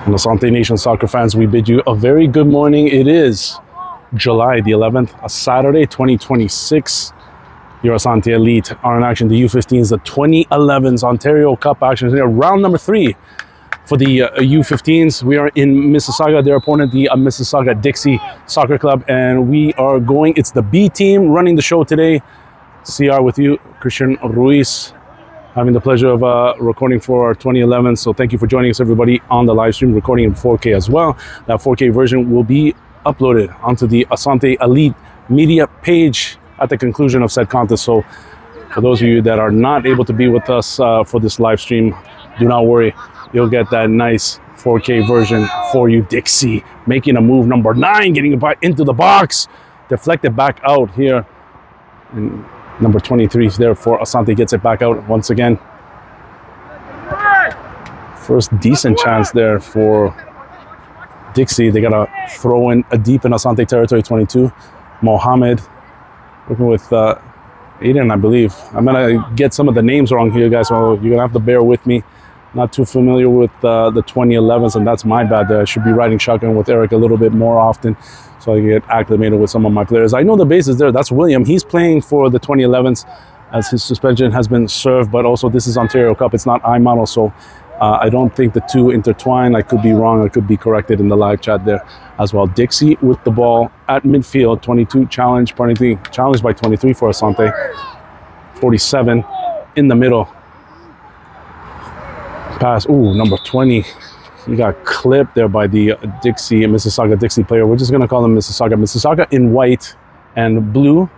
And Asante Nation soccer fans, we bid you a very good morning. It is July the 11th, a Saturday, 2026. Your Asante Elite are in action. The U15s, the 2011s Ontario Cup action. Round number 3 for the U15s. We are in Mississauga. Their opponent, the Mississauga Dixie Soccer Club. And we are going, it's the B team running the show today. CR with you, Christian Ruiz. Having the pleasure of recording for our 2011. So thank you for joining us, everybody, on the live stream, recording in 4K as well. That 4K version will be uploaded onto the Asante Elite media page at the conclusion of said contest. So for those of you that are not able to be with us for this live stream, do not worry. You'll get that nice 4K version for you. Dixie making a move, number 9, getting it back into the box. Deflected back out here. And number 23 is there for Asante, gets it back out once again. First decent chance there for Dixie. They got to throw in a deep in Asante territory, 22. Mohammed working with Aiden, I believe. I'm going to get some of the names wrong here, guys, so you're going to have to bear with me. Not too familiar with the 2011s, and that's my bad. I should be riding shotgun with Eric a little bit more often so I can get acclimated with some of my players. I know the base is there. That's William. He's playing for the 2011s as his suspension has been served, but also this is Ontario Cup. It's not iModel, so I don't think the two intertwine. I could be wrong. I could be corrected in the live chat there as well. Dixie with the ball at midfield. 22 challenged by 23 for Asante. 47 in the middle. Pass. Ooh, number 20. He got clipped there by the Mississauga Dixie player. We're just going to call him Mississauga. Mississauga in white and blue.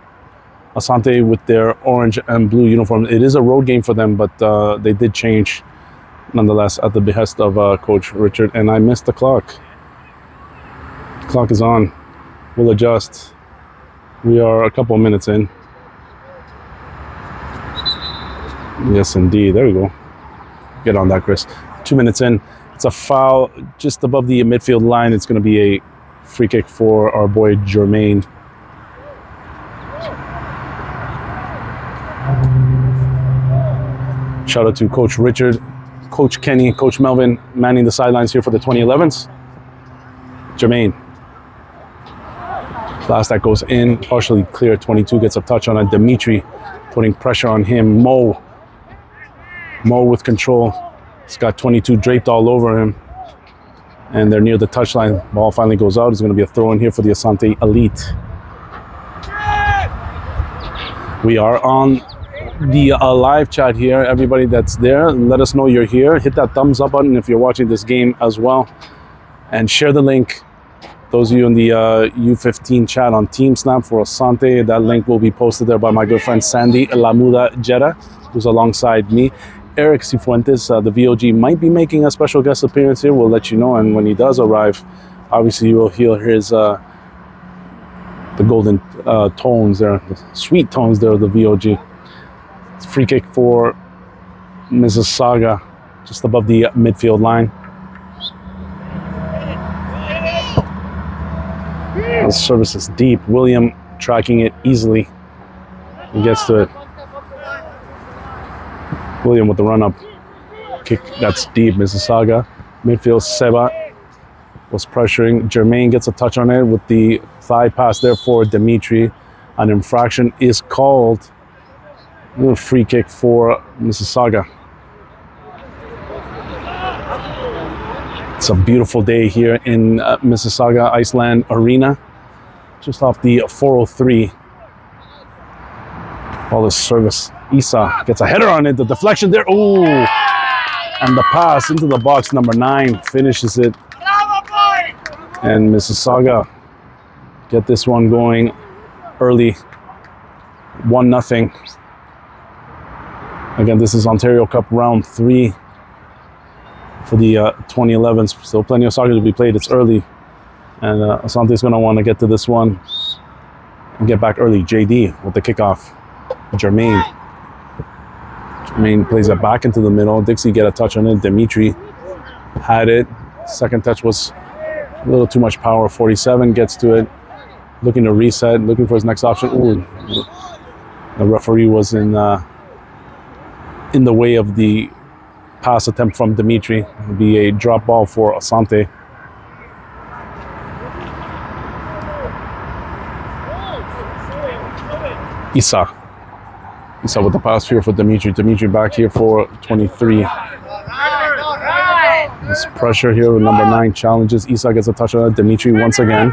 Asante with their orange and blue uniform. It is a road game for them, but they did change nonetheless at the behest of Coach Richard. And I missed the clock. The clock is on. We'll adjust. We are a couple of minutes in. Yes, indeed. There we go. Get on that, Chris. 2 minutes in. It's a foul just above the midfield line. It's going to be a free kick for our boy Jermaine. Shout out to Coach Richard, Coach Kenny, Coach Melvin manning the sidelines here for the 2011s. Jermaine. Pass that goes in, partially clear. 22 gets a touch on it. Dimitri putting pressure on him. Mo with control. He's got 22 draped all over him. And they're near the touchline. Ball finally goes out. It's going to be a throw in here for the Asante Elite. We are on the live chat here. Everybody that's there, let us know you're here. Hit that thumbs up button if you're watching this game as well. And share the link. Those of you in the U15 chat on Team Snap for Asante, that link will be posted there by my good friend Sandy Lamuda Jeddah, who's alongside me. Eric Cifuentes, the VOG, might be making a special guest appearance here. We'll let you know, and when he does arrive, obviously you will hear his the golden tones there, the sweet tones there of the VOG. It's a free kick for Mississauga, just above the midfield line. The service is deep. William tracking it easily. He gets to it. William with the run-up kick, that's deep. Mississauga midfield. Seba was pressuring. Jermaine gets a touch on it with the thigh pass there for Dimitri. An infraction is called. A free kick for Mississauga. It's a beautiful day here in Mississauga Iceland Arena, just off the 403. All this service. Isa gets a header on it. The deflection there. Oh, and the pass into the box. Number 9 finishes it. And Mississauga get this one going early. 1-0. Again, this is Ontario Cup round 3 for the 2011s. Still plenty of soccer to be played. It's early. And Asante's going to want to get to this one and get back early. JD with the kickoff. Jermaine plays it back into the middle. Dixie get a touch on it. Dimitri had it. Second touch was a little too much power. 47 gets to it. Looking to reset. Looking for his next option. Ooh. The referee was in the way of the pass attempt from Dimitri. It'll be a drop ball for Asante. Isa with the pass here for Dimitri. Dimitri back here for 23. This pressure here with number 9 challenges. Isa gets a touch on it. Dimitri once again.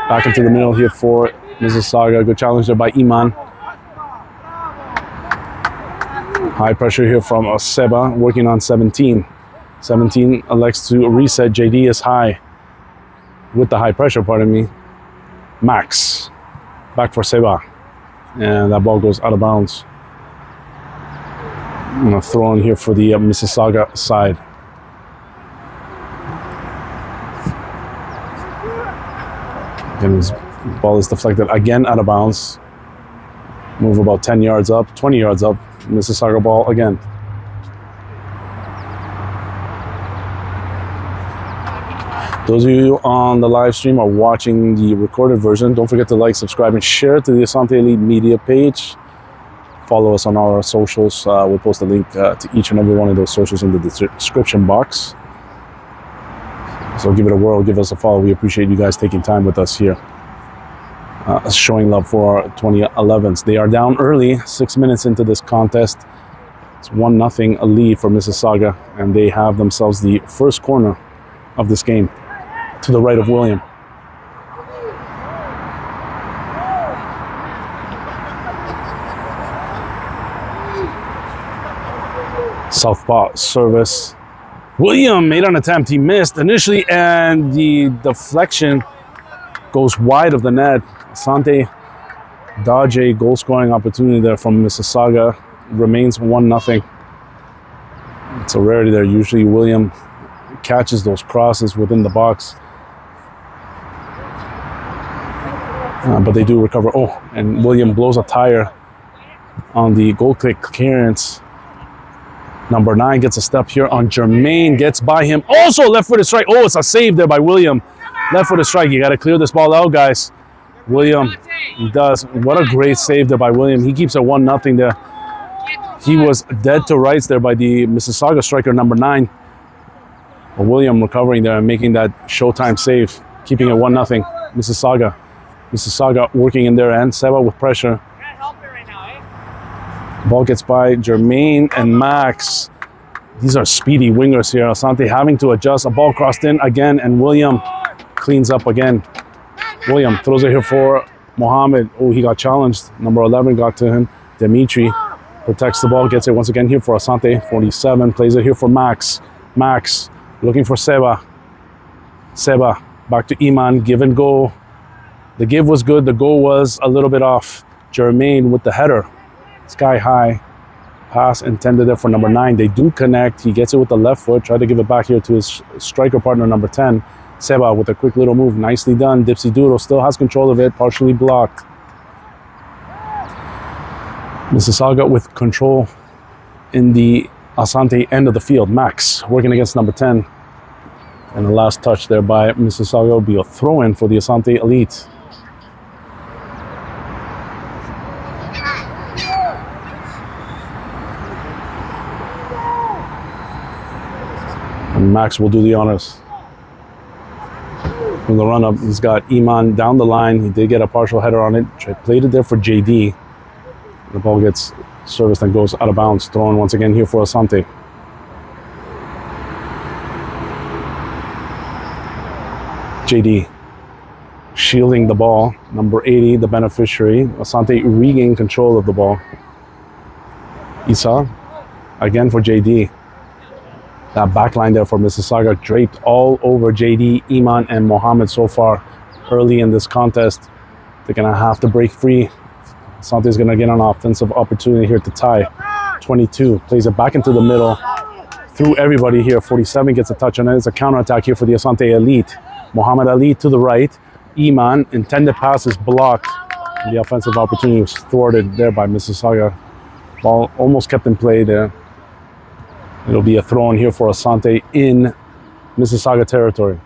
Back into the middle here for Mississauga. Good challenge there by Iman. High pressure here from Seba, working on 17. 17 elects to reset. JD is high with the high pressure, pardon me. Max, back for Seba. And that ball goes out of bounds. I'm gonna throw in here for the Mississauga side. Again, this ball is deflected again out of bounds. Move about 10 yards up, 20 yards up. Mississauga ball again. Those of you on the live stream are watching the recorded version. Don't forget to like, subscribe, and share to the Asante Elite Media page. Follow us on all our socials. We'll post a link to each and every one of those socials in the description box. So give it a whirl, give us a follow. We appreciate you guys taking time with us here. Showing love for our 2011s. They are down early, 6 minutes into this contest. It's 1-0 a lead for Mississauga, and they have themselves the first corner of this game to the right of William. Southpaw service. William made an attempt. He missed initially, and the deflection goes wide of the net. Asante dodge a goal scoring opportunity there from Mississauga. Remains 1-0. It's a rarity there. Usually William catches those crosses within the box. But they do recover. Oh, and William blows a tire on the goal kick clearance. Number 9 gets a step here on Jermaine. Gets by him. Also left-footed strike. Oh, it's a save there by William. Left-footed strike. You got to clear this ball out, guys. William, he does. What a great save there by William. He keeps it 1-0 there. He was dead to rights there by the Mississauga striker, number 9. But William recovering there and making that showtime save, keeping it 1-0. Mississauga. Mississauga working in their end. Seba with pressure. Ball gets by Jermaine and Max. These are speedy wingers here. Asante having to adjust. A ball crossed in again, and William cleans up again. William throws it here for Mohammed. Oh, he got challenged. Number 11 got to him. Dimitri protects the ball, gets it once again here for Asante. 47 plays it here for Max. Max looking for Seba. Seba back to Iman. Give and go. The give was good. The goal was a little bit off. Jermaine with the header. Sky high. Pass intended there for number 9. They do connect. He gets it with the left foot. Try to give it back here to his striker partner, number 10. Seba with a quick little move. Nicely done. Dipsy Doodle still has control of it. Partially blocked. Mississauga with control in the Asante end of the field. Max working against number 10. And the last touch there by Mississauga will be a throw-in for the Asante Elite. And Max will do the honors. From the run-up, he's got Iman down the line. He did get a partial header on it. Played it there for JD. The ball gets serviced and goes out of bounds. Thrown once again here for Asante. JD shielding the ball. Number 80, the beneficiary. Asante regain control of the ball. Isa again for JD. That back line there for Mississauga draped all over JD, Iman, and Mohammed so far early in this contest. They're going to have to break free. Asante's going to get an offensive opportunity here to tie. 22 plays it back into the middle. Through everybody here. 47 gets a touch on it. It's a counterattack here for the Asante Elite. Mohammed Ali to the right. Iman, intended pass is blocked. The offensive opportunity was thwarted there by Mississauga. Ball almost kept in play there. It'll be a throw in here for Asante in Mississauga territory.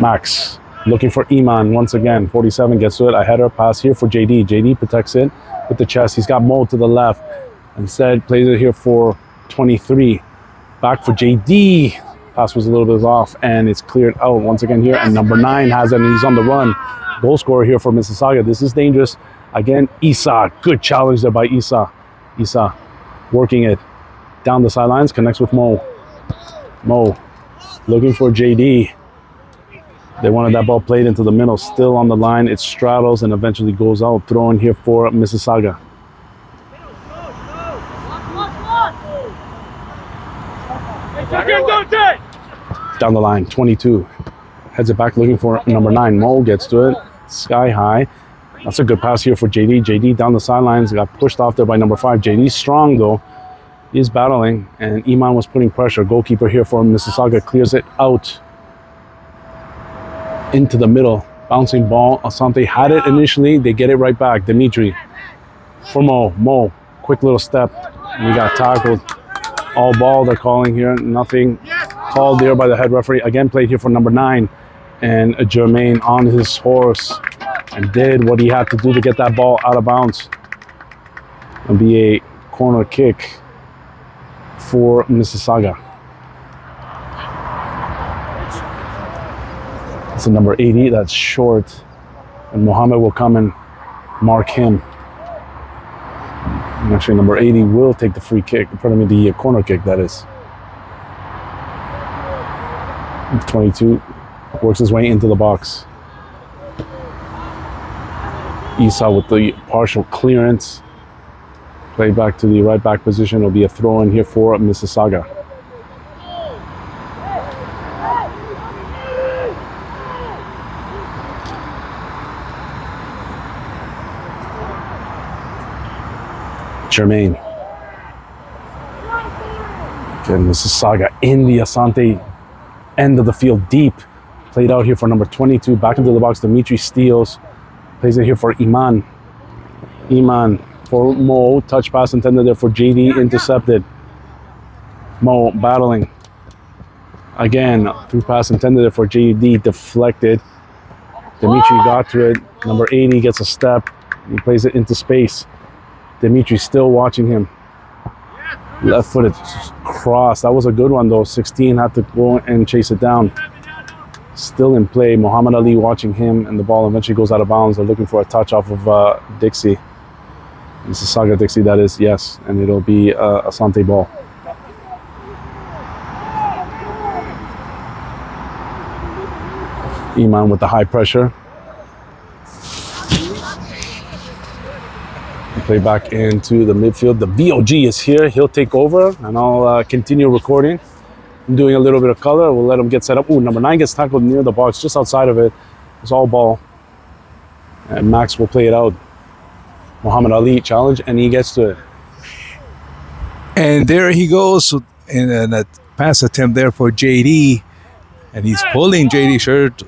Max looking for Iman once again. 47 gets to it. A header pass here for JD. JD protects it with the chest. He's got Mo to the left. Instead, plays it here for 23. Back for JD. Pass was a little bit off, and it's cleared out once again here. And number 9 has it, and he's on the run. Goal scorer here for Mississauga. This is dangerous. Again, Isa. Good challenge there by Isa. Isa working it down the sidelines, connects with Mo. Mo looking for JD. They wanted that ball played into the middle. Still on the line. It straddles and eventually goes out. Throw in here for Mississauga. Down the line, 22. Heads it back looking for number 9. Mo gets to it. Sky high. That's a good pass here for JD. JD down the sidelines. Got pushed off there by number 5. JD's strong though. He's battling. And Iman was putting pressure. Goalkeeper here for Mississauga clears it out into the middle. Bouncing ball. Asante had it initially. They get it right back. Dimitri for Mo. Mo, quick little step. And we got tackled. All ball they're calling here. Nothing called there by the head referee. Again played here for number 9. And Jermaine on his horse and did what he had to do to get that ball out of bounds. It'll be a corner kick for Mississauga. It's a number 80, that's short. And Mohammed will come and mark him. And actually, number 80 will take the free kick. Pardon me, the corner kick, that is. 22 works his way into the box. Isa with the partial clearance. Play back to the right back position. It'll be a throw in here for Mississauga. Jermaine. Again, Mississauga in the Asante end of the field deep. Played out here for number 22. Back into the box. Dimitri steals. Plays it here for Iman. Iman for Mo. Touch pass intended there for JD. Intercepted. Mo battling. Again, through pass intended there for JD. Deflected. Dimitri got to it. Number 80 gets a step. He plays it into space. Dimitri still watching him. Left footed cross. That was a good one though. 16 had to go and chase it down. Still in play. Muhammad Ali watching him, and the ball eventually goes out of bounds. They're looking for a touch off of Dixie. Mississauga Dixie, that is, yes. And it'll be a Asante ball. Iman with the high pressure. Play back into the midfield. The VOG is here. He'll take over, and I'll continue recording. I'm doing a little bit of color. We'll let him get set up. Ooh, number 9 gets tackled near the box, just outside of it. It's all ball. And Max will play it out. Muhammad Ali challenge, and he gets to it. And there he goes in a pass attempt there for JD. And he's pulling JD's shirt.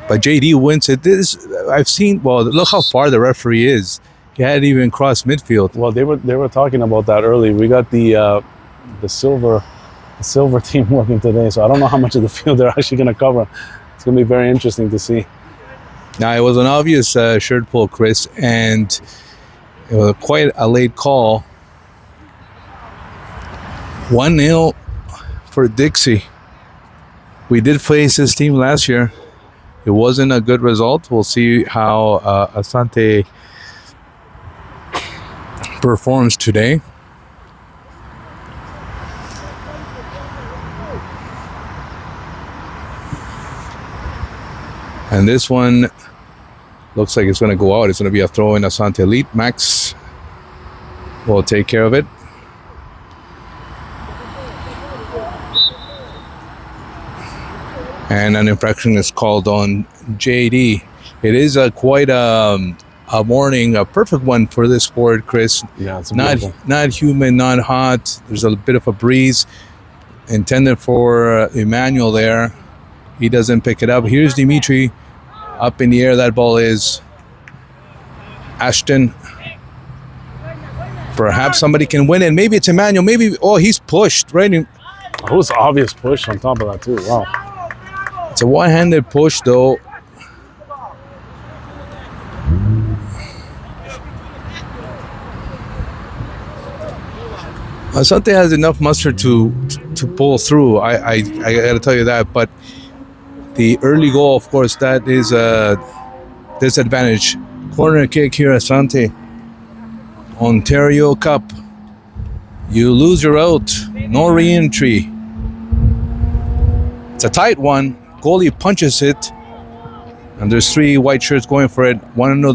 But JD wins it. I've seen, well, look how far the referee is. He hadn't even crossed midfield. Well, they were talking about that early. We got the silver team working today, so I don't know how much of the field they're actually going to cover. It's going to be very interesting to see. Now, it was an obvious shirt pull, Chris, and it was quite a late call. 1-0 for Dixie. We did face this team last year. It wasn't a good result. We'll see how Asante performs today. And this one looks like it's going to go out. It's going to be a throw in Asante Elite. Max will take care of it. And an infraction is called on JD. It is quite a morning, a perfect one for this sport, Chris. Yeah, it's not humid, not hot. There's a bit of a breeze. Intended for Emmanuel there. He doesn't pick it up. Here's Dimitri. Up in the air, that ball is. Ashton. Perhaps somebody can win it. Maybe it's Emmanuel. Maybe, he's pushed, right? It was an obvious push on top of that too. Wow. It's a one-handed push, though. Asante has enough mustard to pull through. I got to tell you that. But the early goal, of course, that is a disadvantage. Corner kick here, Asante. Ontario Cup. You lose your out. No re-entry. It's a tight one. Goalie punches it. And there's 3 white shirts going for it. Want to know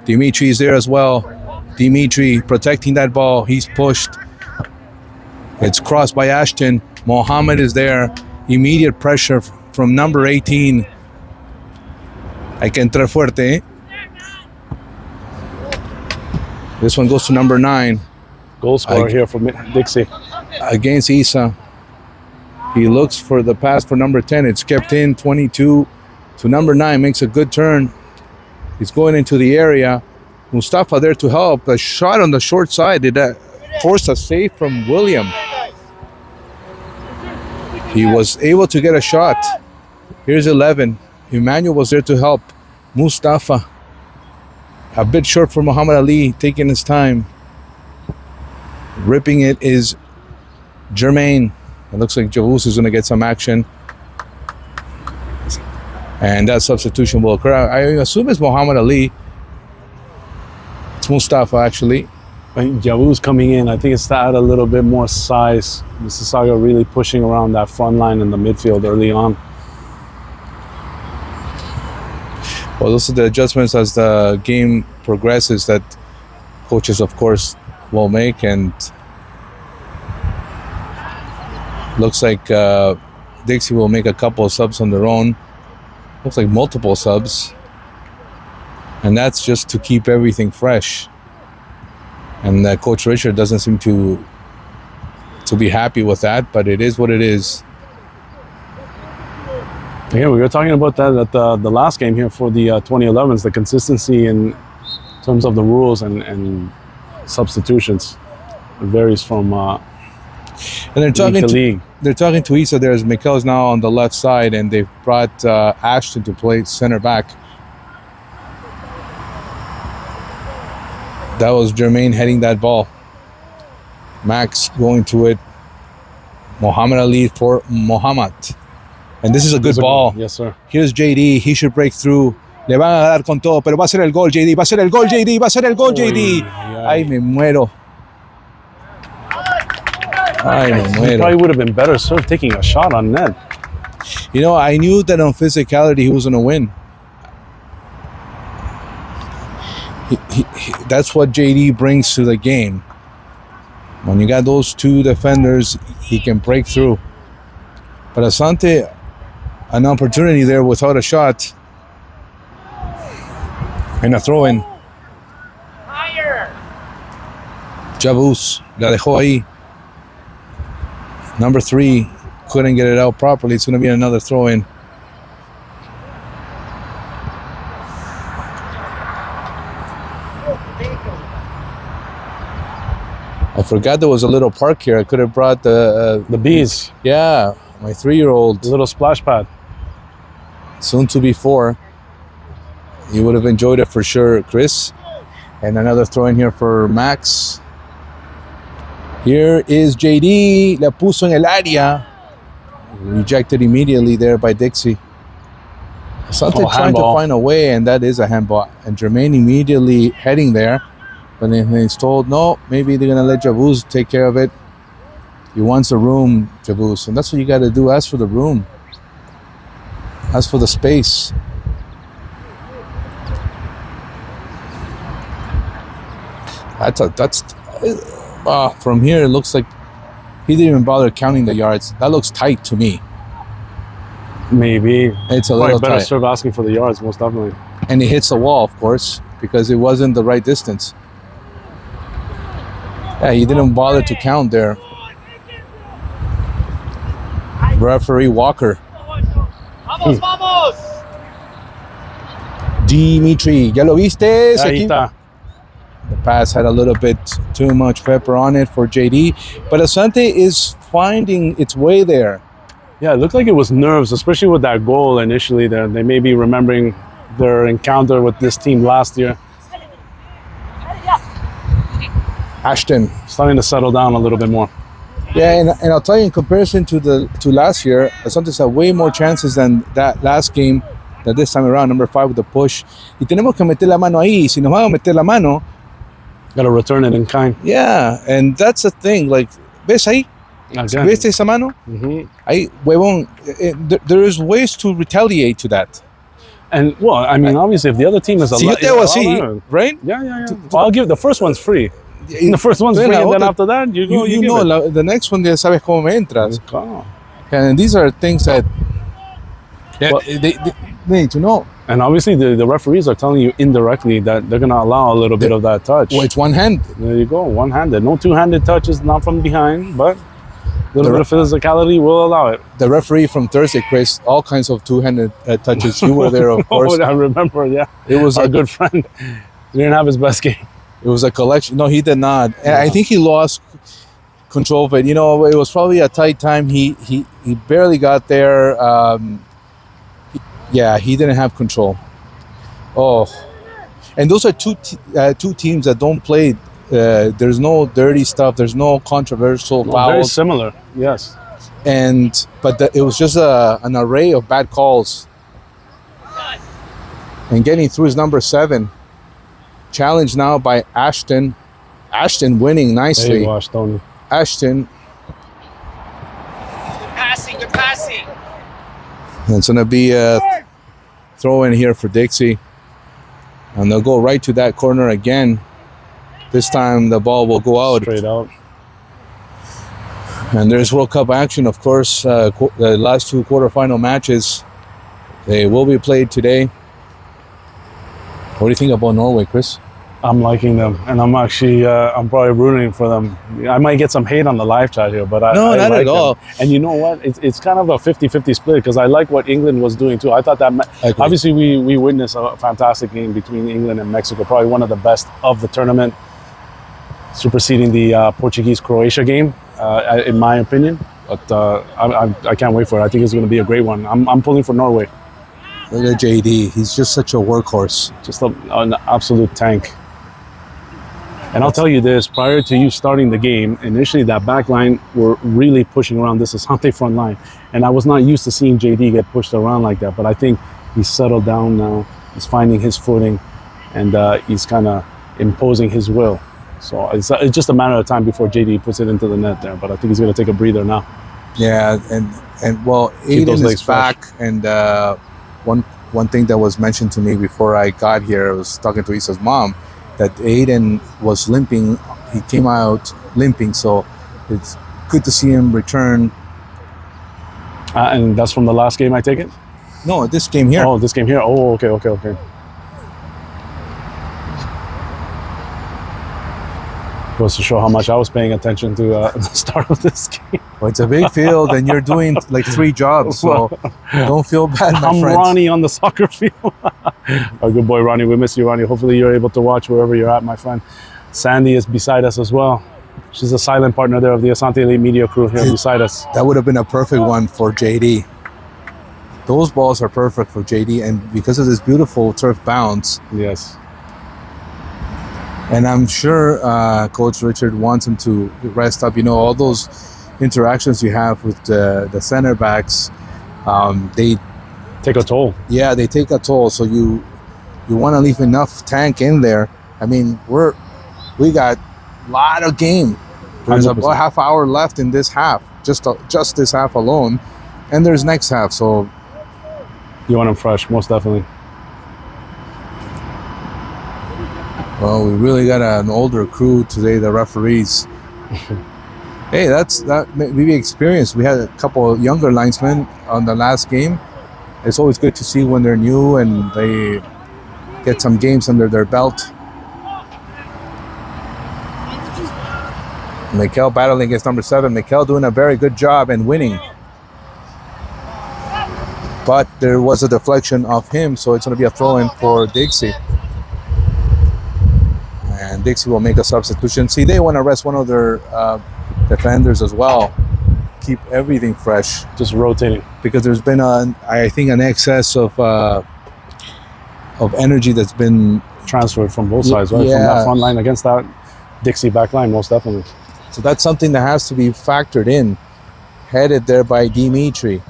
Dimitri's there as well. Dimitri protecting that ball. He's pushed. It's crossed by Ashton. Mohammed is there. Immediate pressure from number 18. Hay que entrar fuerte. This one goes to number 9. Goal scorer here for Dixie. Against Isa. He looks for the pass for number 10. It's kept in. 22 to number 9. Makes a good turn. He's going into the area. Mustafa there to help. A shot on the short side. Did that force a save from William? He was able to get a shot. Here's 11. Emmanuel was there to help. Mustafa. A bit short for Muhammad Ali, taking his time. Ripping it is Jermaine. It looks like Javus is going to get some action. And that substitution will occur. I assume it's Muhammad Ali. It's Mustafa, actually. Javu's coming in. I think it's to add a little bit more size. Mississauga really pushing around that front line in the midfield early on. Well, those are the adjustments as the game progresses that coaches, of course, will make. And looks like Dixie will make a couple of subs on their own. Looks like multiple subs. And that's just to keep everything fresh. And Coach Richard doesn't seem to be happy with that, but it is what it is. Yeah, we were talking about that at the last game here for the 2011s, the consistency in terms of the rules and substitutions. It varies from and they're talking league to league. They're talking to Isa. There's Mikel's now on the left side, and they've brought Ashton to play center back. That was Jermaine heading that ball. Max going to it. Muhammad Ali for Muhammad. And this is a good ball. Yes, sir. Here's JD. He should break through. Le van a dar con todo, pero va a ser el gol, JD. Va a ser el gol, JD. Va a ser el gol, JD. Ay, me muero. Ay, me He muero. probably would have been better served taking a shot on net. You know, I knew that on physicality he was going to win. That's what JD brings to the game. When you got those 2 defenders, he can break through. But Asante, an opportunity there without a shot. And a throw-in. Javus la dejó ahí. Number 3 couldn't get it out properly. It's going to be another throw-in. I forgot there was a little park here. I could have brought the bees. Yeah, my 3-year-old. Little splash pad. Soon to be 4. You would have enjoyed it for sure, Chris. And another throw in here for Max. Here is JD. La puso en el área. Rejected immediately there by Dixie. Something trying to find a way, and that is a handball. And Jermaine immediately heading there. But then he's told, no, maybe they're going to let Javus take care of it. He wants a room, Javus. And that's what you got to do. Ask for the room. Ask for the space. That's from here, it looks like he didn't even bother counting the yards. That looks tight to me. Maybe. It's a little better tight. serve asking for the yards, most definitely. And he hits the wall, of course, because it wasn't the right distance. Yeah, he didn't bother to count there. Referee Walker. Vamos, vamos. Dimitri, ¿ya lo viste? Ahí está. The pass had a little bit too much pepper on it for JD, but Asante is finding its way there. Yeah, it looked like it was nerves, especially with that goal initially there. They may be remembering their encounter with this team last year. Ashton. Starting to settle down a little bit more. Yeah, and I'll tell you, in comparison to last year, Asante had way more chances than that last game, than this time around, number 5 with the push. Y tenemos que meter la mano ahí. Si nos van a meter la mano, Got to return it in kind. yeah, and that's the thing. Like, ¿ves ahí? Again. ¿Ves esa mano? Mhm. Ahí, huevón. There is ways to retaliate to that. And, well, I mean, obviously, if the other team is a Si yo lot... te hago así, right? Yeah. Well, I'll give the first one's free. The first one's Then free, la and then otra- after that, you go, You give know, it. the next one, ya sabes cómo me entras. Oh. And these are things that Well- they need to know. And obviously, the referees are telling you indirectly that they're going to allow a little bit of that touch. Well, it's one hand. There you go, one-handed. No two-handed touches, not from behind, but a little The bit of physicality will allow it. The referee from Thursday, Chris, all kinds of two-handed touches. You were there, of course. Oh, I remember, yeah. It was Our a good friend. He didn't have his best game. It was a collection. No, he did not. And I think he lost control of it. You know, it was probably a tight time. He barely got there. He didn't have control. Oh, and those are two teams that don't play. There's no dirty stuff. There's no controversial No, very fouls. similar, yes. But it was just an array of bad calls. And getting through is number 7. Challenged now by Ashton. Ashton winning There nicely. you go, Tony. Ashton. Good passing. And it's going to be a throw in here for Dixie. And they'll go right to that corner again. This time the ball will go out. Straight out. And there's World Cup action, of course. The last 2 quarterfinal matches, they will be played today. What do you think about Norway, Chris? I'm liking them, and I'm actually, I'm probably rooting for them. I might get some hate on the live chat here, but I No, not like at them. all. And you know what? It's kind of a 50-50 split because I like what England was doing too. I thought that, Agree. obviously, we witnessed a fantastic game between England and Mexico, probably one of the best of the tournament, superseding the Portuguese-Croatia game, in my opinion. But I can't wait for it. I think it's going to be a great one. I'm pulling for Norway. Look at JD. He's just such a workhorse. Just an absolute tank. And I'll tell you this, prior to you starting the game, initially that back line were really pushing around this Asante front line. And I was not used to seeing JD get pushed around like that, but I think he's settled down now. He's finding his footing, and he's kind of imposing his will. So it's just a matter of time before JD puts it into the net there, but I think he's going to take a breather now. Yeah, and well, Keep those Aiden legs is back. And one thing that was mentioned to me before I got here, I was talking to Isa's mom, that Aiden was limping. He came out limping, so it's good to see him return. And that's from the last game, I take it? No, this game here. Oh, this game here? Oh, okay. Goes to show how much I was paying attention to the start of this game. Well, it's a big field, and you're doing like 3 jobs, so don't feel bad, my I'm friends. Ronnie on the soccer field. Our good boy Ronnie, we miss you, Ronnie. Hopefully you're able to watch wherever you're at, my friend. Sandy is beside us as well. She's a silent partner there of the Asante Elite Media crew here beside us. That would have been a perfect one for JD. Those balls are perfect for JD, and because of this beautiful turf bounce, Yes. and I'm sure Coach Richard wants him to rest up. You know, all those interactions you have with the center backs, they Take a toll. they take a toll. So you want to leave enough tank in there. I mean, we got a lot of game. There's 100%. about half hour left in this half, just this half alone, and there's next half. So You want them fresh, most definitely. well, we really got an older crew today, the referees. Hey, that maybe experience. We had a couple of younger linesmen on the last game. It's always good to see when they're new and they get some games under their belt. Mikel battling against number 7. Mikel doing a very good job and winning. But there was a deflection of him, so it's going to be a throw-in for Dixie. And Dixie will make a substitution. See, they want to rest one of their defenders as well. Keep everything fresh, Just rotating. because there's been I think an excess of energy that's been Transferred from both sides, right? From Yeah. that front line against that Dixie back line, most definitely. So that's something that has to be factored in. Headed there by Dimitri.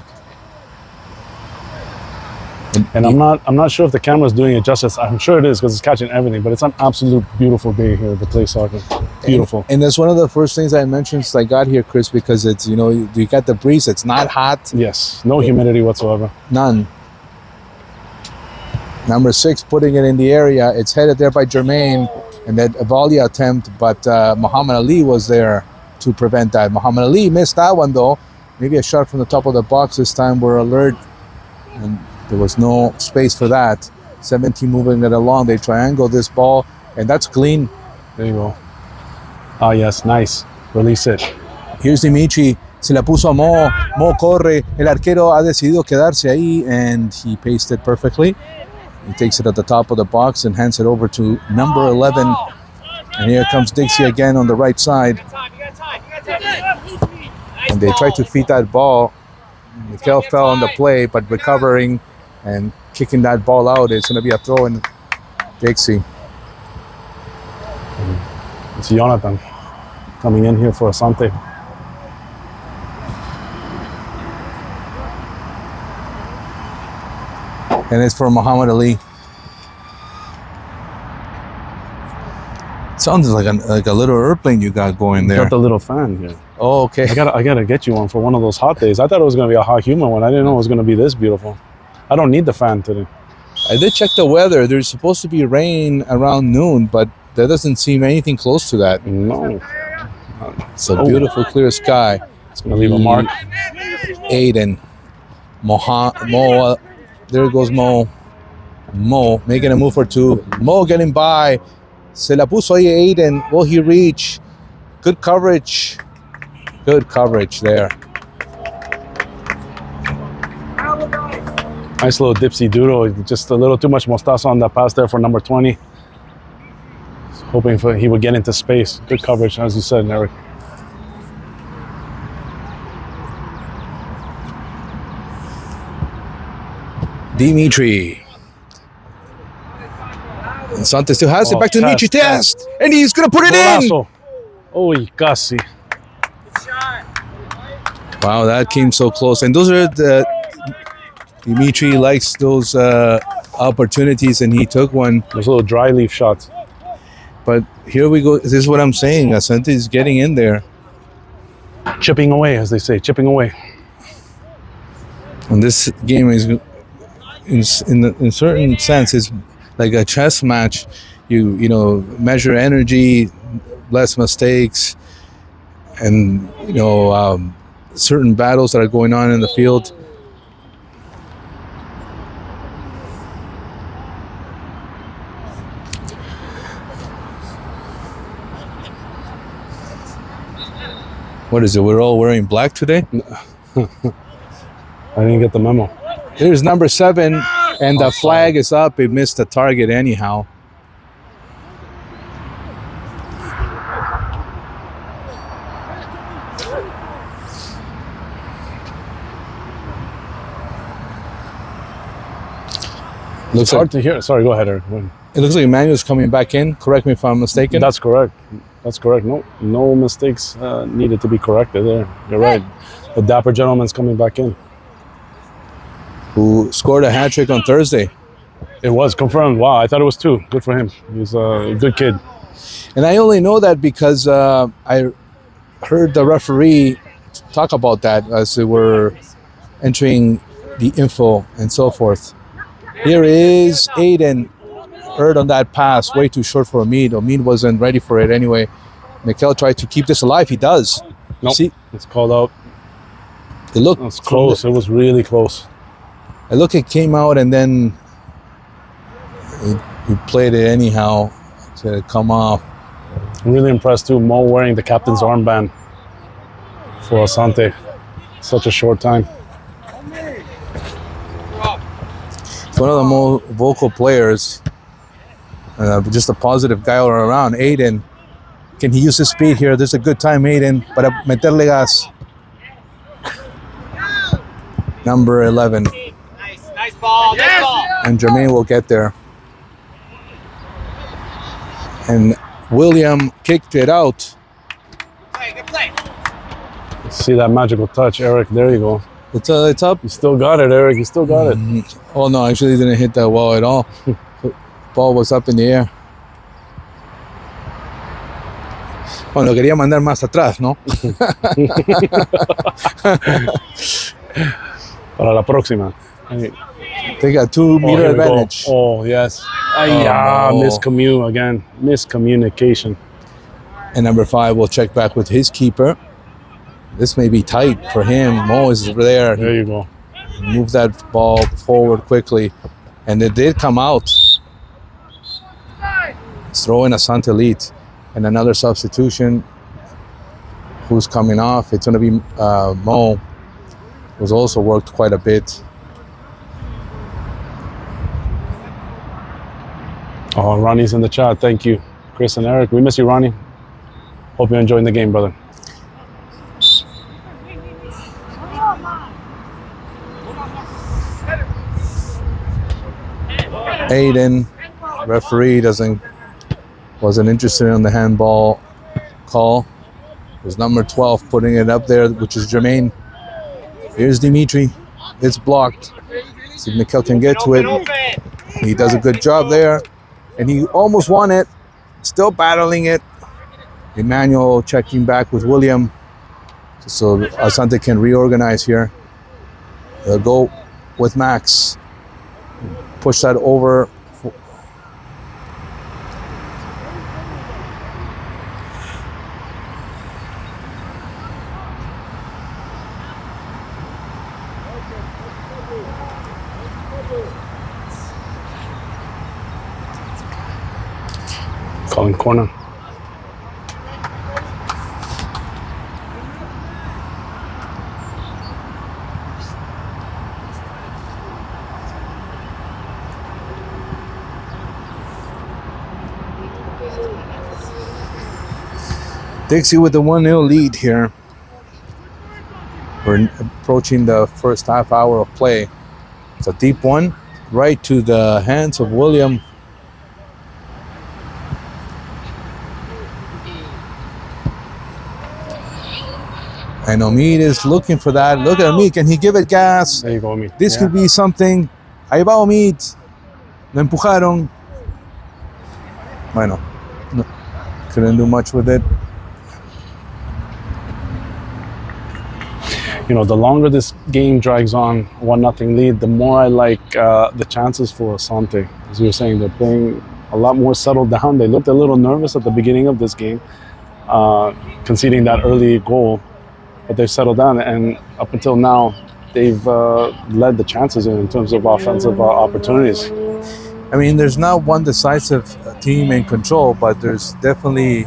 And I'm not sure if the camera's doing it justice. I'm sure it is because it's catching everything. But it's an absolute beautiful day here to play soccer. Beautiful. And that's one of the first things I mentioned since I got here, Chris, because it's, you know, you got the breeze. It's not hot. Yes, no humidity whatsoever. None. Number 6 putting it in the area. It's headed there by Jermaine. And that volley attempt, but Muhammad Ali was there to prevent that. Muhammad Ali missed that one though. Maybe a shot from the top of the box this time. We're alert. And there was no space for that. 17 moving it along. They triangle this ball. And that's clean. There you go. Ah, yes, nice. Release it. Here's Dimitri. Se la puso a Mo. Mo corre. El arquero ha decidido quedarse ahí. And he paced it perfectly. He takes it at the top of the box and hands it over to number 11. And here comes Dixie again on the right side. And they tried to feed that ball. Mikel fell on the play, but recovering and kicking that ball out. It's going to be a throw in Dixie. It's Jonathan coming in here for Asante. And it's for Muhammad Ali. Sounds like a little airplane you got going there. Got the little fan here. Oh, okay. I gotta get you one for one of those hot days. I thought it was gonna be a hot, humid one. I didn't know it was gonna be this beautiful. I don't need the fan today. I did check the weather. There's supposed to be rain around noon, but there doesn't seem anything close to that. No. It's a beautiful, clear sky. It's gonna leave a mark. Aiden. Mo. There goes Mo. Mo making a move for 2. Mo getting by. Se la puso ahí Aiden. Will he reach? Good coverage. Good coverage there. Nice little dipsy doodle. Just a little too much mostaza on that pass there for number 20. Hoping he would get into space. Good coverage, as you said, Eric. Dimitri. Asante still has it. Back to Dimitri. Test. And he's going to put it in. Oh, casi. Wow, that came so close. And those are the... Dimitri likes those opportunities, and he took one. Those little dry leaf shots. But here we go. This is what I'm saying. Asante is getting in there. Chipping away, as they say. Chipping away. And this game is... In certain sense, it's like a chess match. You know, measure energy, less mistakes, and certain battles that are going on in the field. What is it? We're all wearing black today? I didn't get the memo. Here's number 7, and the flag is up. It missed the target anyhow. Looks hard to hear. Sorry, go ahead, Eric. It looks like Emmanuel's coming back in. Correct me if I'm mistaken. That's correct. That's correct. No mistakes needed to be corrected there. You're right. The dapper gentleman's coming back in. Who scored a hat trick on Thursday. It was confirmed. Wow, I thought it was 2. Good for him. He's a good kid. And I only know that because I heard the referee talk about that as they were entering the info and so forth. Here is Aiden. Hurt on that pass. Way too short for Omid. Omid wasn't ready for it anyway. Mikel tried to keep this alive. He does. Nope. See? It's called out. It looked close. It was really close. It came out and then he played it anyhow to come off. I'm really impressed too. Mo wearing the captain's armband for Asante. Such a short time. He's one of the more vocal players. Just a positive guy all around. Aiden. Can he use his speed here? There's a good time, Aiden. Para meterle gas. Number 11. Nice ball. Nice ball. And Jermaine will get there. And William kicked it out. Play, good play. See that magical touch, Eric. There you go. It's up. You still got it, Eric. You still got it. Oh no, actually didn't hit that well at all. Ball was up in the air. Bueno, quería mandar más atrás, ¿no? Para la próxima. They got 2 meter here we go. advantage. Oh, yes. no. Miscommunication. And number 5 will check back with his keeper. This may be tight for him. Mo is there. There you go. Move that ball forward quickly. And it did come out. Throwing Asante lead. And another substitution. Who's coming off? It's going to be Mo. Who's also worked quite a bit. Oh, Ronnie's in the chat. Thank you, Chris and Eric. We miss you, Ronnie. Hope you're enjoying the game, brother. Aiden, referee wasn't interested in the handball call. It was number 12 putting it up there, which is Jermaine. Here's Dimitri. It's blocked. See if Mikel can get to it. He does a good job there. And he almost won it. Still battling it. Emmanuel checking back with William. So Asante can reorganize here. They'll go with Max. Push that over. Calling corner. Dixie with the 1-0 lead here. We're approaching the first half hour of play. It's a deep one, right to the hands of William. And Omid is looking for that. Look at Omid. Can he give it gas? There you go, Omid. This could be something. Ahí va Omid. Lo empujaron. Bueno, no, couldn't do much with it. You know, the longer this game drags on, 1-0 lead, the more I like the chances for Asante. As you were saying, they're playing a lot more settled down. They looked a little nervous at the beginning of this game, conceding that early goal. But they've settled down, and up until now, they've led the chances in terms of offensive opportunities. I mean, there's not one decisive team in control, but there's definitely,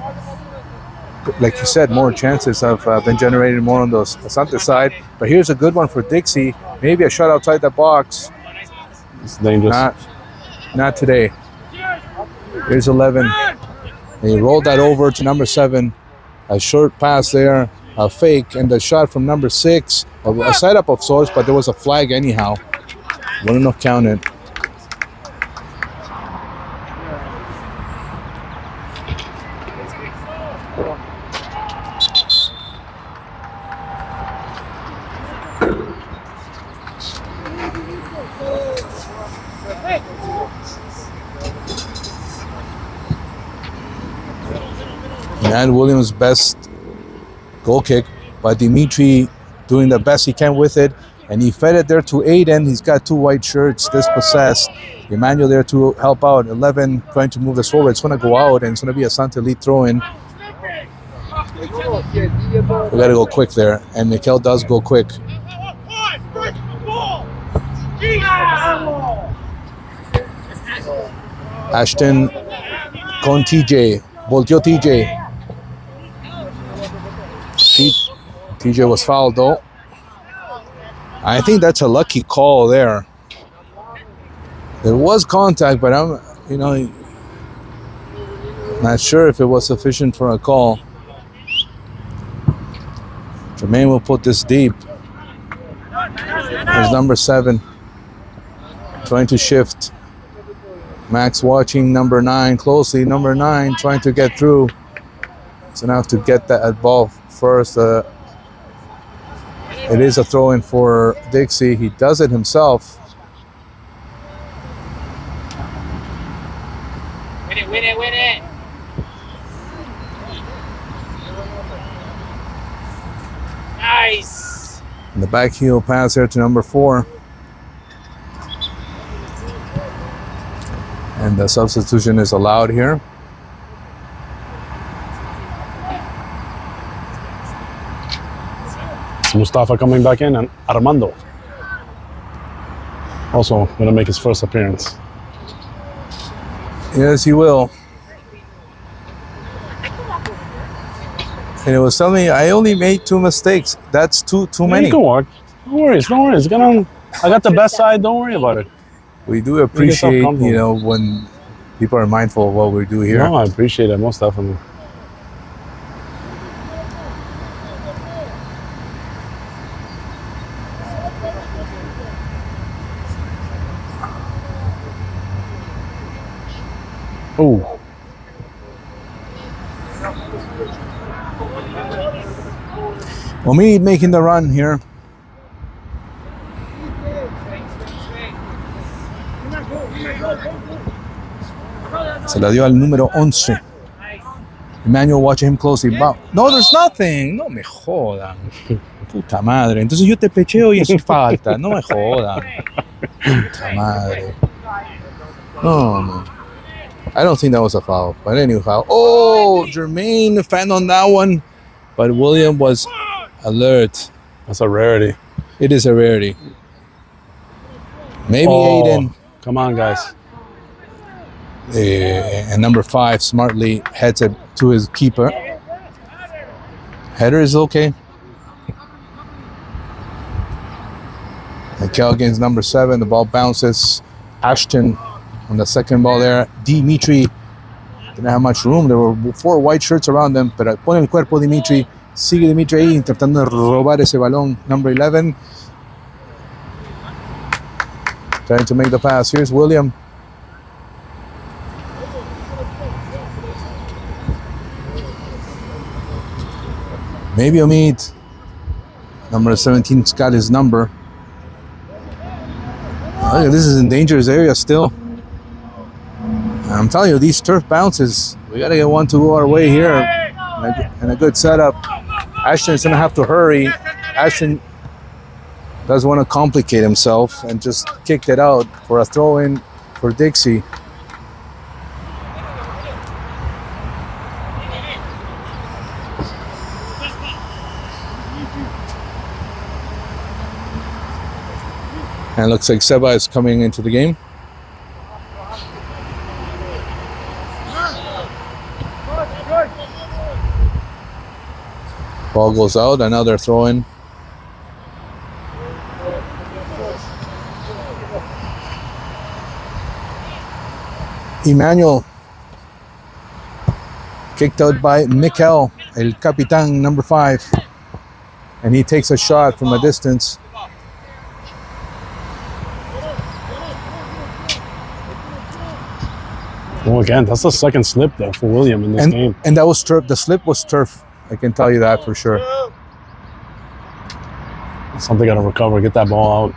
like you said, more chances have been generated more on the Asante side. But here's a good one for Dixie. Maybe a shot outside the box. It's dangerous. Not today. Here's 11. And he rolled that over to number 7. A short pass there. A fake, and the shot from number 6, a setup of sorts, but there was a flag anyhow. Wouldn't have counted. And Williams' best goal kick by Dimitri, doing the best he can with it, and he fed it there to Aiden. He's got 2 white shirts, dispossessed. Emmanuel there to help out. 11 trying to move this forward. It's going to go out, and it's going to be a Asante lead throw in. We got to go quick there, and Mikel does go quick. Ashton con TJ. Volteó TJ. TJ was fouled though. I think that's a lucky call there. There was contact, but I'm, not sure if it was sufficient for a call. Jermaine will put this deep. There's number 7 trying to shift. Max watching number 9 closely. Number 9 trying to get through. So now to get that ball first. It is a throw-in for Dixie. He does it himself. Win it, win it, win it. Nice. And the back heel pass here to number 4. And the substitution is allowed here. It's Mustafa coming back in, and Armando also going to make his first appearance. Yes, he will. And it was telling me I only made 2 mistakes. That's too many. You can walk. No worries, no worries. I got the best side. Don't worry about it. We do appreciate, when people are mindful of what we do here. No, I appreciate it most definitely. Oh. Omid making the run here. Se la dio al número 11. Emmanuel watching him closely. No, there's nothing. No me jodan. Puta madre. Entonces yo te pecheo y eso es falta. No me jodan. Puta madre. No. I don't think that was a foul. But anyhow. Oh, Jermaine fan on that one. But William was alert. That's a rarity. It is a rarity. Maybe Aiden. Come on, guys. And number 5 smartly heads it to his keeper. Header is okay. Mikel against number 7. The ball bounces. Ashton on the second ball there. Dimitri didn't have much room. There were 4 white shirts around them. Pero pone el cuerpo Dimitri. Sigue Dimitri ahí intentando robar ese balón. Number 11. Trying to make the pass. Here's William. Maybe Omid. Number 17's got his number. Oh, this is in dangerous area still. I'm telling you, these turf bounces, we got to get one to go our way here. And a good setup. Ashton's going to have to hurry. Ashton doesn't want to complicate himself and just kicked it out for a throw-in for Dixie. And it looks like Seba is coming into the game. Ball goes out, another throw-in. Emmanuel kicked out by Mikel, El Capitan, number 5. And he takes a shot from a distance. Well, again, that's the second slip there for William in this game. And that was turf. The slip was turf. I can tell you that for sure. Something got to recover, get that ball out.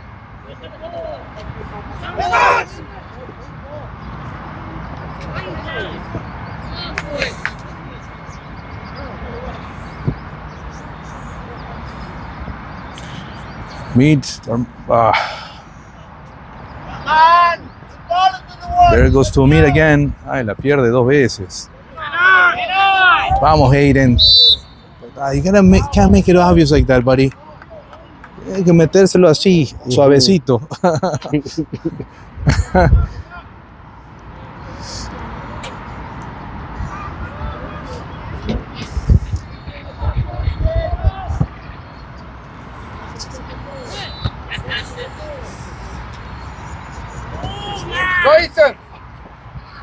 There goes to Omid again. Ay, la pierde 2 veces. Vamos, Hayden. You can't make it obvious like that, buddy. Hay que metérselo así, suavecito.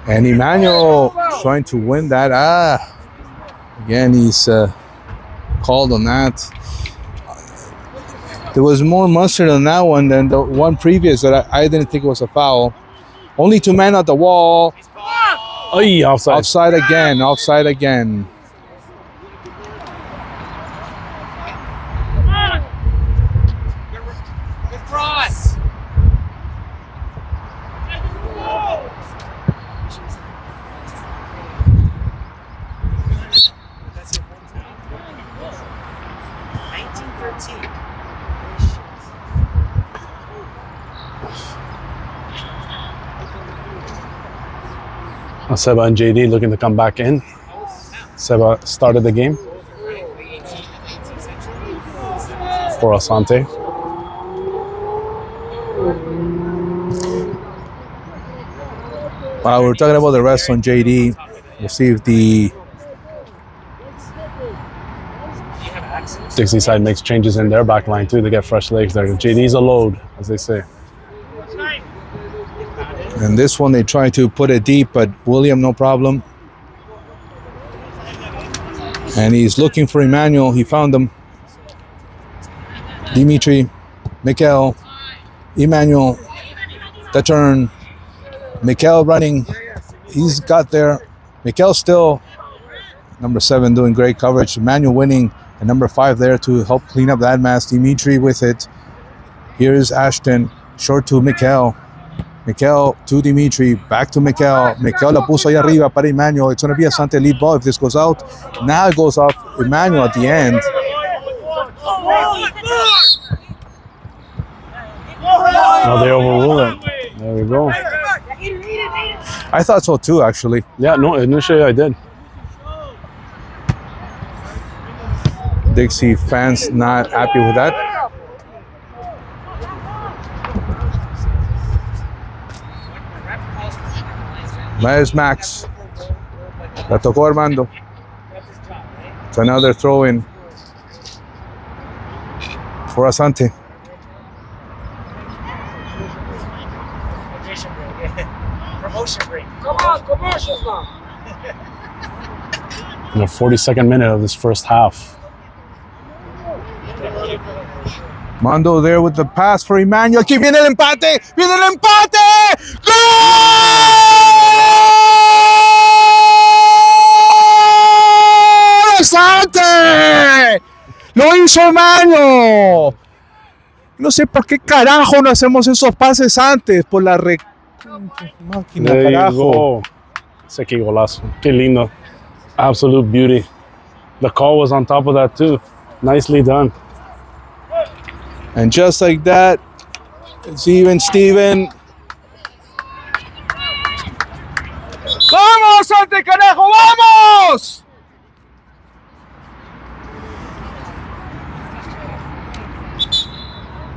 And Emmanuel trying to win that. Again, he's called on that. There was more mustard on that one than the one previous that I didn't think it was a foul. Only 2 men at the wall. Ay, offside. Offside again. Offside again. Good cross. That's your hometown. 1913. Seba and JD looking to come back in. Seba started the game for Asante. While we're talking about the rest on JD, we'll see if the Dixie side makes changes in their back line too to get fresh legs there. JD's a load, as they say. and this one they try to put it deep, but William no problem. And he's looking for Emmanuel. He found him. Dimitri, Mikel, Emmanuel, the turn. Mikel running. He's got there. Mikel still, number 7, doing great coverage. Emmanuel winning, and number 5 there to help clean up that mess. Dimitri with it. Here's Ashton, short to Mikel. Mikel to Dimitri, back to Mikel. Mikel la puso ahí arriba para Emmanuel. It's going to be Asante lead ball if this goes out. Now it goes off Emmanuel at the end. Now they overrule it. There we go. I thought so too, actually. Yeah, no, initially I did. Dixie fans not happy with that. There's Max. La tocó Armando. It's another throw in for Asante. Promotion break. Come on, commercials now. In the 42nd minute of this first half. Mando there with the pass for Emmanuel. Aquí viene el empate. Viene el empate. ¡Gol! ¡Asante! Lo hizo Emmanuel. No sé por qué carajo no hacemos esos pases antes. Por la máquina, There you carajo. go. Ese que golazo. Qué lindo. Absolute beauty. The call was on top of that too. Nicely done. And just like that, it's even Steven. ¡Vamos, Asante, carajo! ¡Vamos!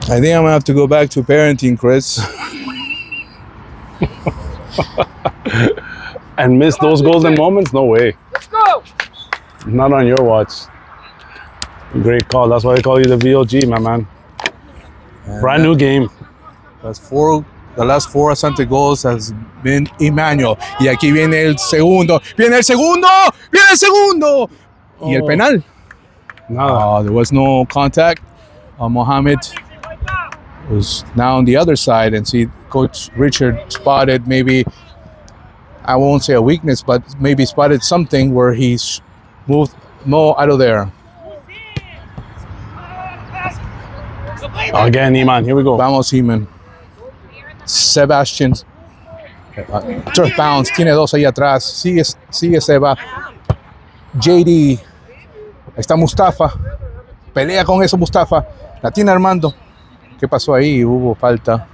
I think I'm gonna have to go back to parenting, Chris. And miss those golden moments? No way. Let's go. Not on your watch. Great call. That's why they call you the VOG, my man. Brand new game. The last 4 Asante goals has been Emmanuel. Y aquí viene el segundo. ¡Viene el segundo! ¡Viene el segundo! Y el penal. Nada. There was no contact. Mohammed was now on the other side, and see Coach Richard spotted maybe, I won't say a weakness, but maybe spotted something where he's moved Mo out of there. Again, Iman. Here we go. Vamos, Heeman. Sebastian. Turf bounce. Tiene 2 ahí atrás. Sigue Seba. JD. Ahí está Mustafa. Pelea con eso Mustafa. La tiene Armando. ¿Qué pasó ahí? Hubo falta.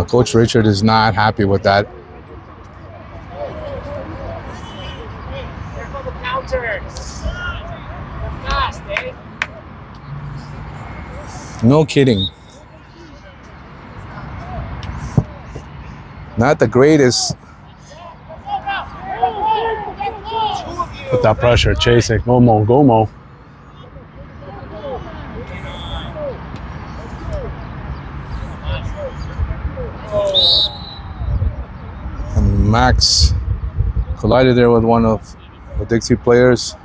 Coach Richard is not happy with that. Here go the counters. Fast, eh? No kidding. Not the greatest. Put that pressure. Chase it. Go Mo. Go Mo. And Max collided there with one of the Dixie players.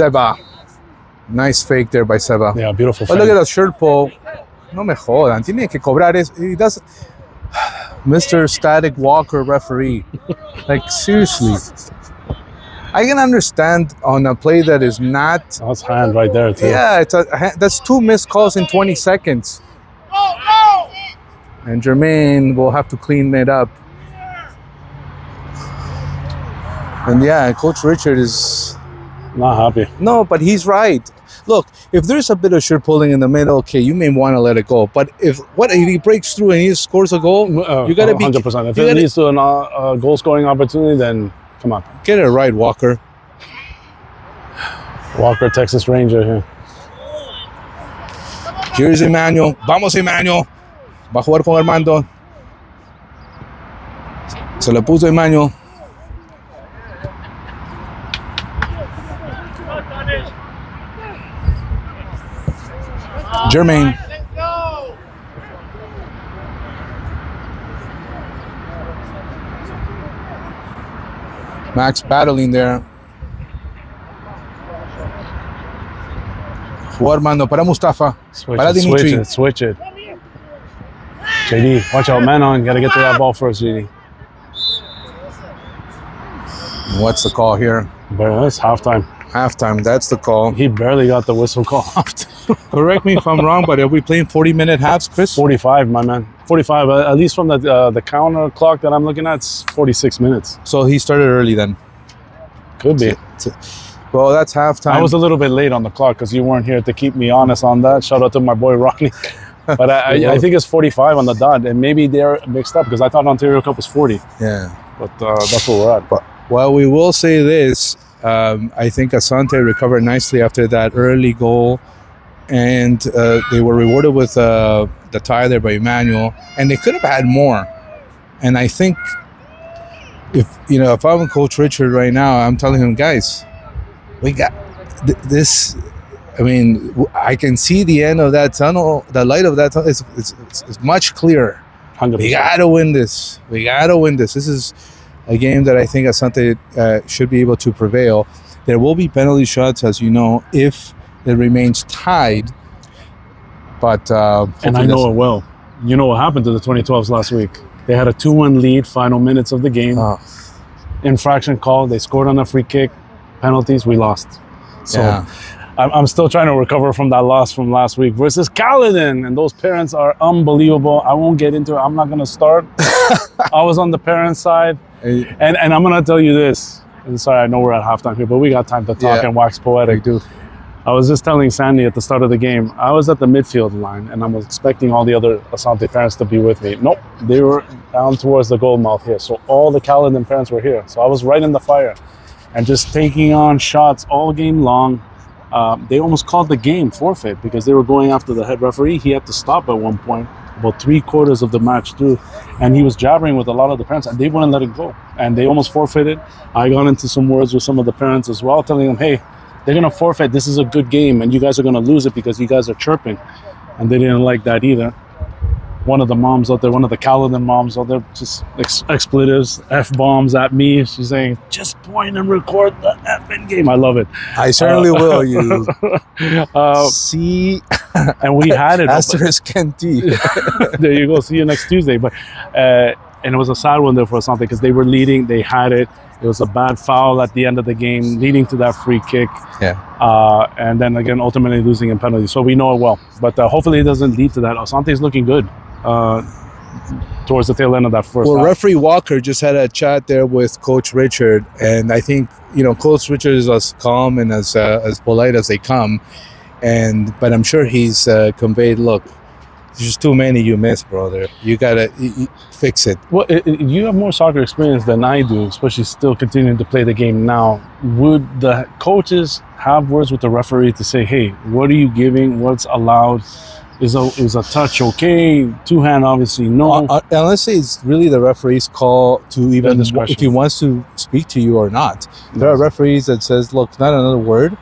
Seba. Nice fake there by Seba. Yeah, beautiful. But look at that shirt pull. No me jodan. Tiene que cobrar eso. He does. Mr. Static Walker referee. Like, seriously. I can understand on a play that is not. That's hand right there, too. Yeah, that's 2 missed calls in 20 seconds. And Jermaine will have to clean it up. And yeah, Coach Richard is not happy. No, but he's right. Look, if there's a bit of shirt pulling in the middle, okay, you may want to let it go. But if he breaks through and he scores a goal, you got to be 100%. If it leads to a goal scoring opportunity, then come on, get it right, Walker. Walker, Texas Ranger here. Here's Emmanuel. Vamos, Emmanuel. Va a jugar con Armando. Se le puso Emmanuel. Jermaine. Max battling there. Jugó Armando para Mustafa. Para Dimitri. Switch it. JD, watch out, man on. Got to get to that ball first, JD. What's the call here? But it's halftime. Halftime, that's the call. He barely got the whistle call. Correct me if I'm wrong, but are we playing 40-minute halves, Chris? 45, my man. 45, at least from the counter clock that I'm looking at, it's 46 minutes. So he started early then? Could be. Well, that's halftime. I was a little bit late on the clock because you weren't here to keep me honest on that. Shout out to my boy Ronnie. But I think it's 45 on the dot, and maybe they're mixed up because I thought Ontario Cup was 40. Yeah. But that's where we're at. But, well, we will say this. I think Asante recovered nicely after that early goal, and they were rewarded with the tie there by Emmanuel, and they could have had more. And I think if I'm Coach Richard right now, I'm telling him, guys, we got this. I mean, I can see the end of that tunnel. The light of that tunnel is much clearer. 100%. We gotta win this. We gotta win this. This is a game that I think Asante should be able to prevail. There will be penalty shots, as you know, if it remains tied. But and I know it well. You know what happened to the 2012s last week? They had a 2-1 lead, final minutes of the game. Infraction call. They scored on a free kick. Penalties. We lost. So yeah. I'm still trying to recover from that loss from last week versus Caledon, and those parents are unbelievable. I won't get into it. I'm not going to start. I was on the parents' side, and I'm going to tell you this. And sorry, I know we're at halftime here, but we got time to talk and wax poetic, dude. I was just telling Sandy at the start of the game, I was at the midfield line, and I was expecting all the other Asante parents to be with me. Nope, they were down towards the goal mouth here. So all the Caledon parents were here. So I was right in the fire and just taking on shots all game long. They almost called the game forfeit because they were going after the head referee. He had to stop at one point, about 3/4 of the match through, and he was jabbering with a lot of the parents, and they wouldn't let it go. And they almost forfeited. I got into some words with some of the parents as well, telling them, hey, they're going to forfeit. This is a good game, and you guys are going to lose it because you guys are chirping. And they didn't like that either. One of the moms out there, one of the Caledon moms out there, just expletives, F-bombs at me. She's saying, just point and record the effing game. I love it. I certainly will. You see, and we had it. Asterisk Kenti. There you go. See you next Tuesday. But and it was a sad one there for Asante because they were leading. They had it. It was a bad foul at the end of the game, leading to that free kick. Yeah. And then again, ultimately losing in penalties. So we know it well. But hopefully it doesn't lead to that. Asante is looking good towards the tail end of that first half. Referee Walker just had a chat there with Coach Richard, and I think Coach Richard is as calm and as polite as they come. But I'm sure he's conveyed, look, there's just too many you missed, brother. You gotta fix it. Well, you have more soccer experience than I do, especially still continuing to play the game now. Would the coaches have words with the referee to say, hey, what are you giving? What's allowed? Is a touch okay? Two-hand, obviously, no. Unless it's really the referee's call to even if he wants to speak to you or not. There are referees that says, look, not another word,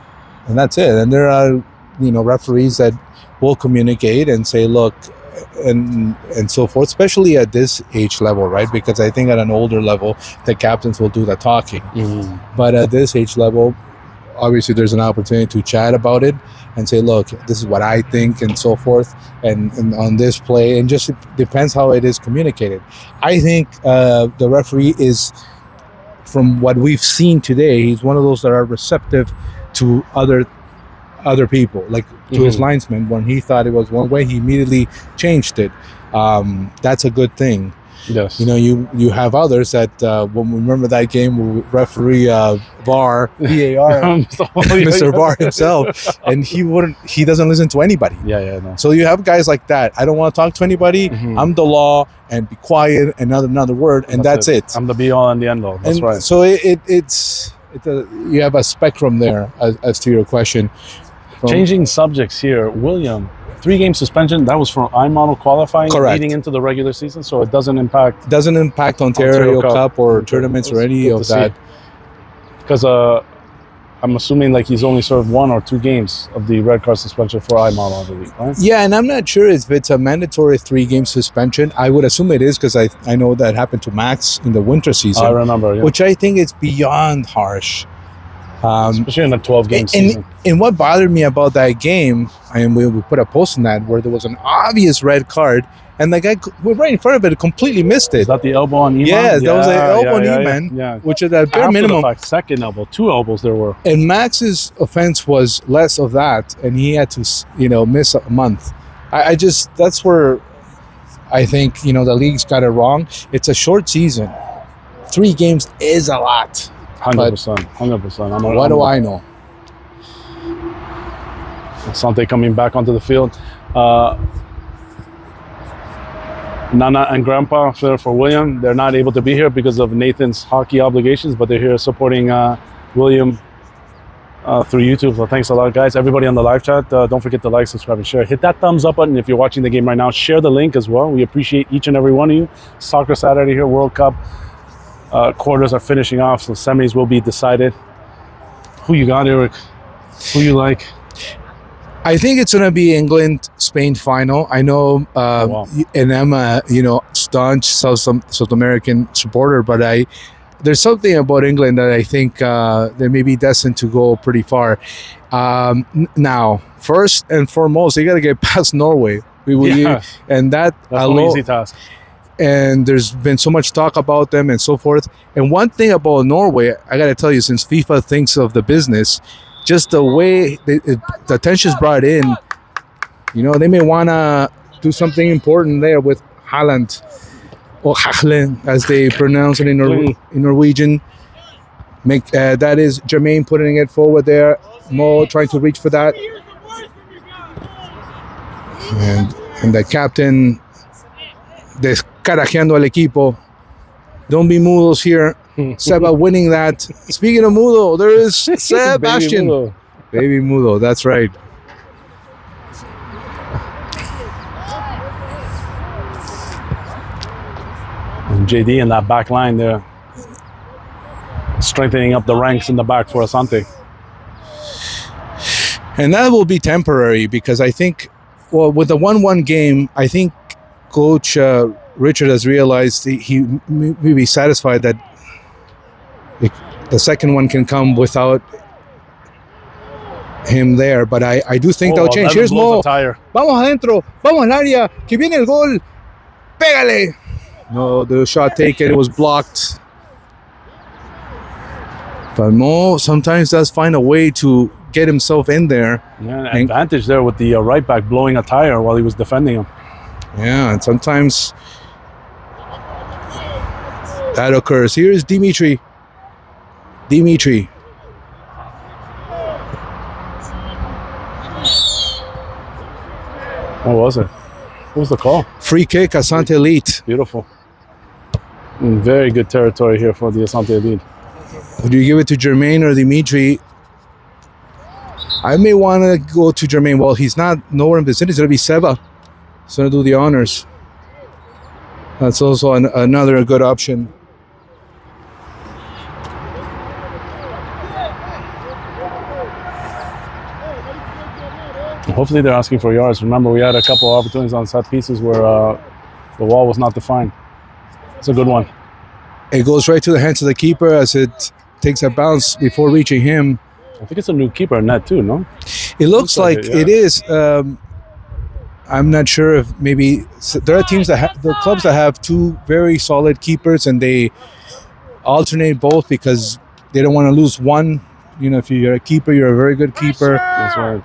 and that's it. And there are, referees that will communicate and say, look, and so forth, especially at this age level, right? Because I think at an older level, the captains will do the talking. Mm-hmm. But at this age level, obviously there's an opportunity to chat about it and say, look, this is what I think and so forth, and on this play, and just it depends how it is communicated. I think the referee is, from what we've seen today, he's one of those that are receptive to other people, like to his linesman. When he thought it was one way, he immediately changed it. That's a good thing. Yes. You know, you have others that when we remember that game where referee VAR, Mr. VAR himself, and he doesn't listen to anybody. Yeah, no. So you have guys like that. I don't want to talk to anybody. I'm the law, and be quiet, and another word, and that's it. I'm the be all and the end all. That's right. So you have a spectrum there as to your question. Changing subjects here, William. 3-game suspension. That was for I-model qualifying, leading into the regular season, so it doesn't impact Ontario Cup or tournaments or any of that. Because I'm assuming like he's only served 1 or 2 games of the red card suspension for I-model, I believe, right? Yeah, and I'm not sure if it's a mandatory 3-game suspension. I would assume it is, because I know that happened to Max in the winter season. I remember, yeah. Which I think is beyond harsh. Especially in a 12-game season. And what bothered me about that game, and we put a post on that, where there was an obvious red card, and the guy was right in front of it, completely missed it. Is that the elbow on Eman? Yeah, that was an elbow on Eman, which is at bare minimum. The fact, second elbow, 2 elbows there were. And Max's offense was less of that, and he had to, miss a month. That's where I think, the league's got it wrong. It's a short season. 3 games is a lot. 100%. What do I know? Asante coming back onto the field. Nana and Grandpa for William. They're not able to be here because of Nathan's hockey obligations, but they're here supporting William through YouTube. So thanks a lot, guys. Everybody on the live chat, don't forget to like, subscribe, and share. Hit that thumbs up button if you're watching the game right now. Share the link as well. We appreciate each and every one of you. Soccer Saturday here, World Cup. Quarters are finishing off, so semis will be decided. Who you got, Eric? Who you like? I think it's going to be England-Spain final. I know, and I'm a staunch South American supporter, but there's something about England that I think they may be destined to go pretty far. Now, first and foremost, they got to get past Norway. And that's no easy task. And there's been so much talk about them and so forth. And one thing about Norway, I got to tell you, since FIFA thinks of the business, just the way the attention's brought in, they may want to do something important there with Haaland, or Haaland, as they pronounce it in Norwegian. That is Jermaine putting it forward there. Mo trying to reach for that. And the captain descarajeando al equipo. Don't be mudos here. Seba winning that. Speaking of mudo, there is Sebastian. Baby mudo, that's right. And JD in that back line there, strengthening up the ranks in the back for Asante. And that will be temporary, because I think, with the 1-1 game, I think Coach Richard has realized he may be satisfied that the second one can come without him there. But I do think they'll change. Here's Mo. Vamos adentro. Vamos al área. Que viene el gol. Pégale. No, the shot taken. It was blocked. But Mo sometimes does find a way to get himself in there. Yeah, an advantage there with the right back blowing a tire while he was defending him. Yeah, and sometimes that occurs. Here's Dimitri. What was it? What was the call? Free kick, Asante Elite. Beautiful. Very good territory here for the Asante Elite. Would you give it to Jermaine or Dimitri? I may want to go to Jermaine. Well, he's not nowhere in the vicinity. It's going to be Seba. He's going to do the honors. That's also another good option. Hopefully they're asking for yards. Remember, we had a couple of opportunities on set pieces where the wall was not defined. It's a good one. It goes right to the hands of the keeper as it takes a bounce before reaching him. I think it's a new keeper net too, no? It looks like it, yeah. it is. I'm not sure if maybe there are teams that have the clubs that have two very solid keepers and they alternate both because they don't want to lose one. You know, if you're a keeper, you're a very good keeper. That's right.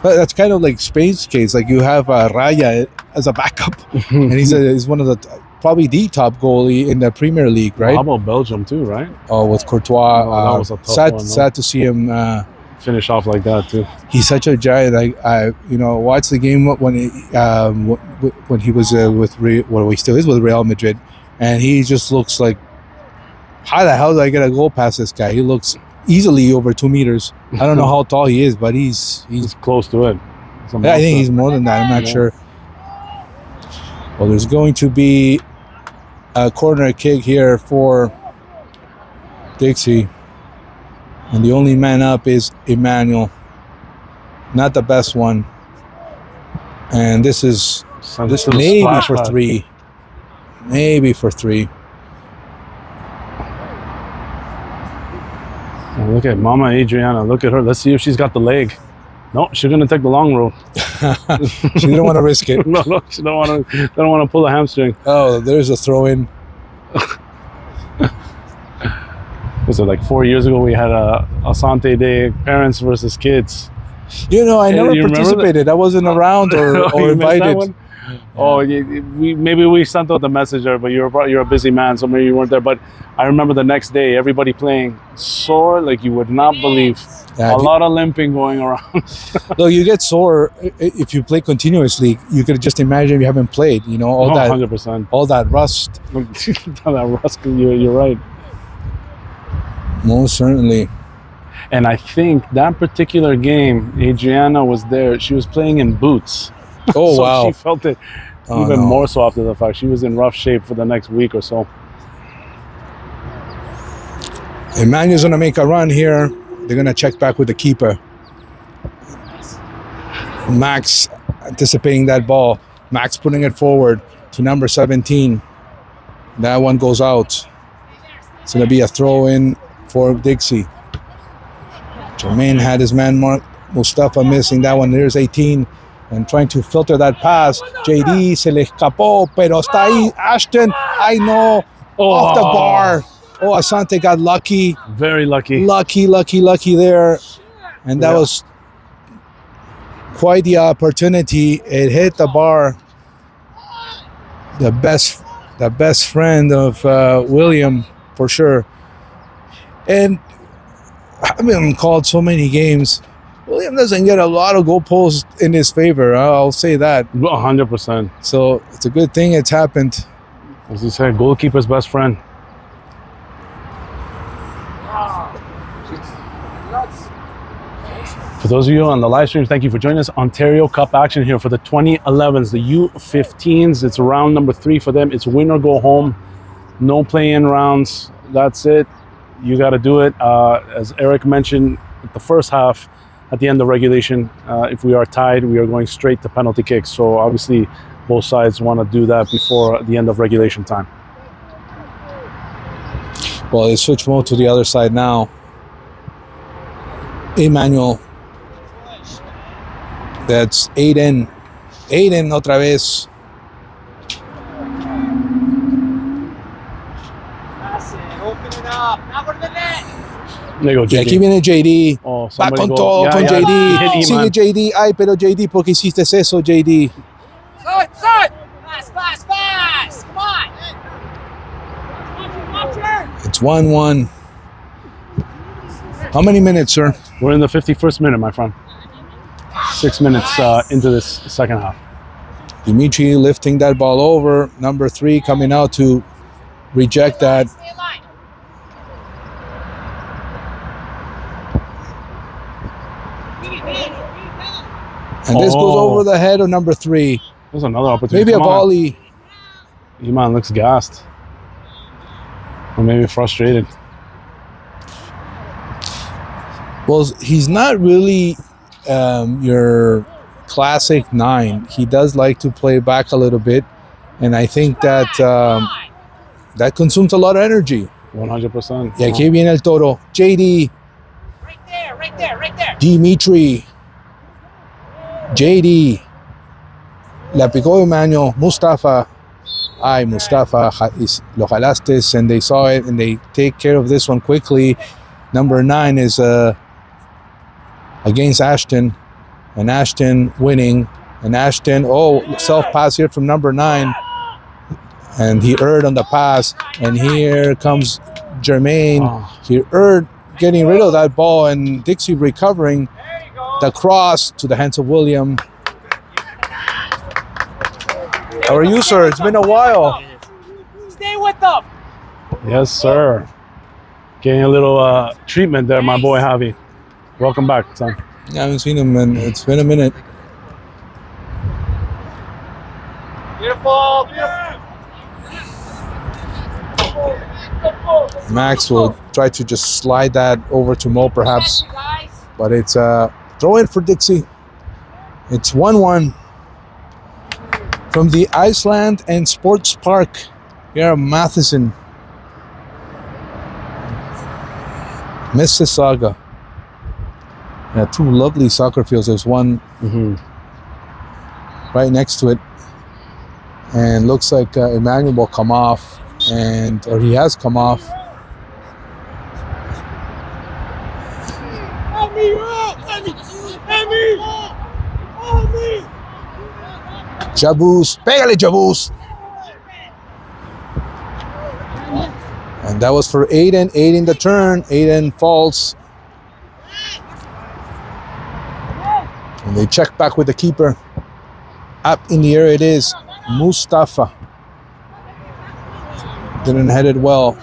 But that's kind of like Spain's case. Like you have Raya as a backup, and he's one of the probably the top goalie in the Premier League, right? Well, how about Belgium too, right? Oh, with Courtois, that was a tough one, sad to see him finish off like that too. He's such a giant. I watched the game when he was with he still is with Real Madrid, and he just looks like, how the hell did I get a goal past this guy? He looks easily over 2 meters. I don't know how tall he is, but he's close to it. I think he's more than that. I'm not sure. Well, there's going to be a corner kick here for Dixie. And the only man up is Emmanuel. Not the best one. And this is maybe for three. Maybe for three. Oh, look at Mama Adriana. Look at her. Let's see if she's got the leg. No, she's gonna take the long road. She didn't want to risk it. No, she don't want to pull a hamstring. Oh, there's a throw in. Was it like 4 years ago we had a Asante Day, parents versus kids? You know, I never You remember participated. I wasn't around or You missed that invited. one? Oh, maybe we sent out the message there, but you're a busy man, so maybe you weren't there. But I remember the next day, everybody playing sore like you would not believe. Yeah, a lot of limping going around. Look, you get sore if you play continuously. You could just imagine if you haven't played. You know, all that 100%. all that rust. That rust. You're right. Most certainly. And I think that particular game, Adriana was there. She was playing in boots. Oh, So wow. she felt it even more so after the fact. She was in rough shape for the next week or so. Emmanuel's going to make a run here. They're going to check back with the keeper. Max anticipating that ball. Max putting it forward to number 17. That one goes out. It's going to be a throw in for Dixie. Jermaine had his man mark. Mustafa missing that one. There's 18. And trying to filter that pass. JD se le escapó, pero está ahí. Ashton, I know. Off the bar. Oh, Asante got lucky. Very lucky. Lucky there. And that was quite the opportunity. It hit the bar. The best friend of William, for sure. And I've been called so many games. William doesn't get a lot of goal posts in his favor. I'll say that. 100%. So it's a good thing it's happened. As you said, goalkeeper's best friend. For those of you on the live stream, thank you for joining us. Ontario Cup action here for the 2011s, the U15s. It's round number 3 for them. It's win or go home. No play-in rounds. That's it. You got to do it. As Eric mentioned, the first half, at the end of regulation, if we are tied, we are going straight to penalty kicks. So obviously, both sides want to do that before the end of regulation time. Well, they switch mode to the other side now. Emmanuel. That's Aiden. Aiden otra vez. Open it up. Now go to the net. There you go, Y aquí JD. viene JD. Oh, Va somebody con go. todo Yeah, con yeah. JD. Hit Iman. Sigue JD. Ay, pero JD, ¿por qué hiciste eso, JD? Side. Fast. Come on. Watch her. It's 1-1. How many minutes, sir? We're in the 51st minute, my friend. 6 minutes into this second half. Dimitri lifting that ball over. Number 3 coming out to reject that. Stay in line. And this goes Oh. over the head of number 3. There's another opportunity. Maybe a Come on. volley. Iman looks gassed. Or maybe frustrated. Well, he's not really your classic 9. He does like to play back a little bit. And I think that that consumes a lot of energy. 100%. Y aquí viene el toro. JD. Right there. Dimitri. JD. La picó Emmanuel. Mustafa. Ay, Mustafa, lo jalaste, and they saw it, and they take care of this one quickly. Number 9 is against Ashton, and Ashton winning. And Ashton, self-pass here from number 9. And he erred on the pass. And here comes Jermaine. He erred getting rid of that ball, and Dixie recovering the cross to the hands of William. How are you, sir? It's been a while. Stay with them. Yes, sir. Getting a little treatment there, my boy Javi. Welcome back, son. I haven't seen him, and it's been a minute. Beautiful. Max will try to just slide that over to Mo, perhaps. But it's throw in for Dixie. It's 1-1 from the Iceland and Sports Park here in Matheson, Mississauga. Yeah, 2 lovely soccer fields. There's one right next to it, and looks like Emmanuel will come off, or he has come off. Jabus, pégale Jabus. And that was for Aiden. Aiden the turn. Aiden falls. And they check back with the keeper. Up in the air it is. Mustafa. Didn't head it well.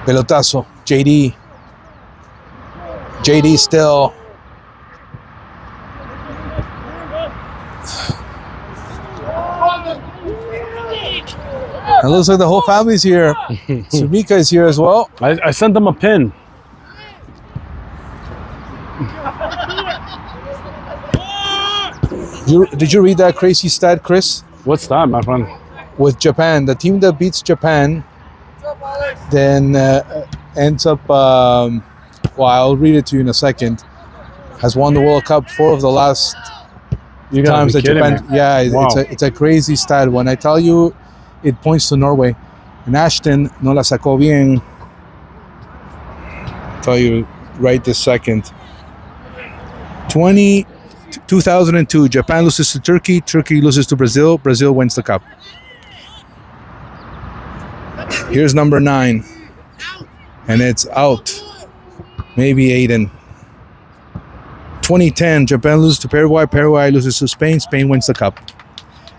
Pelotazo. JD. JD still. It looks like the whole family's here. Sumika is here as well. I sent them a pin. Did you read that crazy stat, Chris? What's that, my friend? With Japan, the team that beats Japan then ends up, well, I'll read it to you in a second, has won the World Cup 4 of the last times that Japan. Me. Yeah, Wow. it's a crazy stat. When I tell you, it points to Norway. And Ashton no la sacó bien. I'll tell you right this second. 2002, Japan loses to Turkey. Turkey loses to Brazil. Brazil wins the cup. Here's number 9. And it's out. Maybe Aiden. 2010, Japan loses to Paraguay. Paraguay loses to Spain. Spain wins the cup.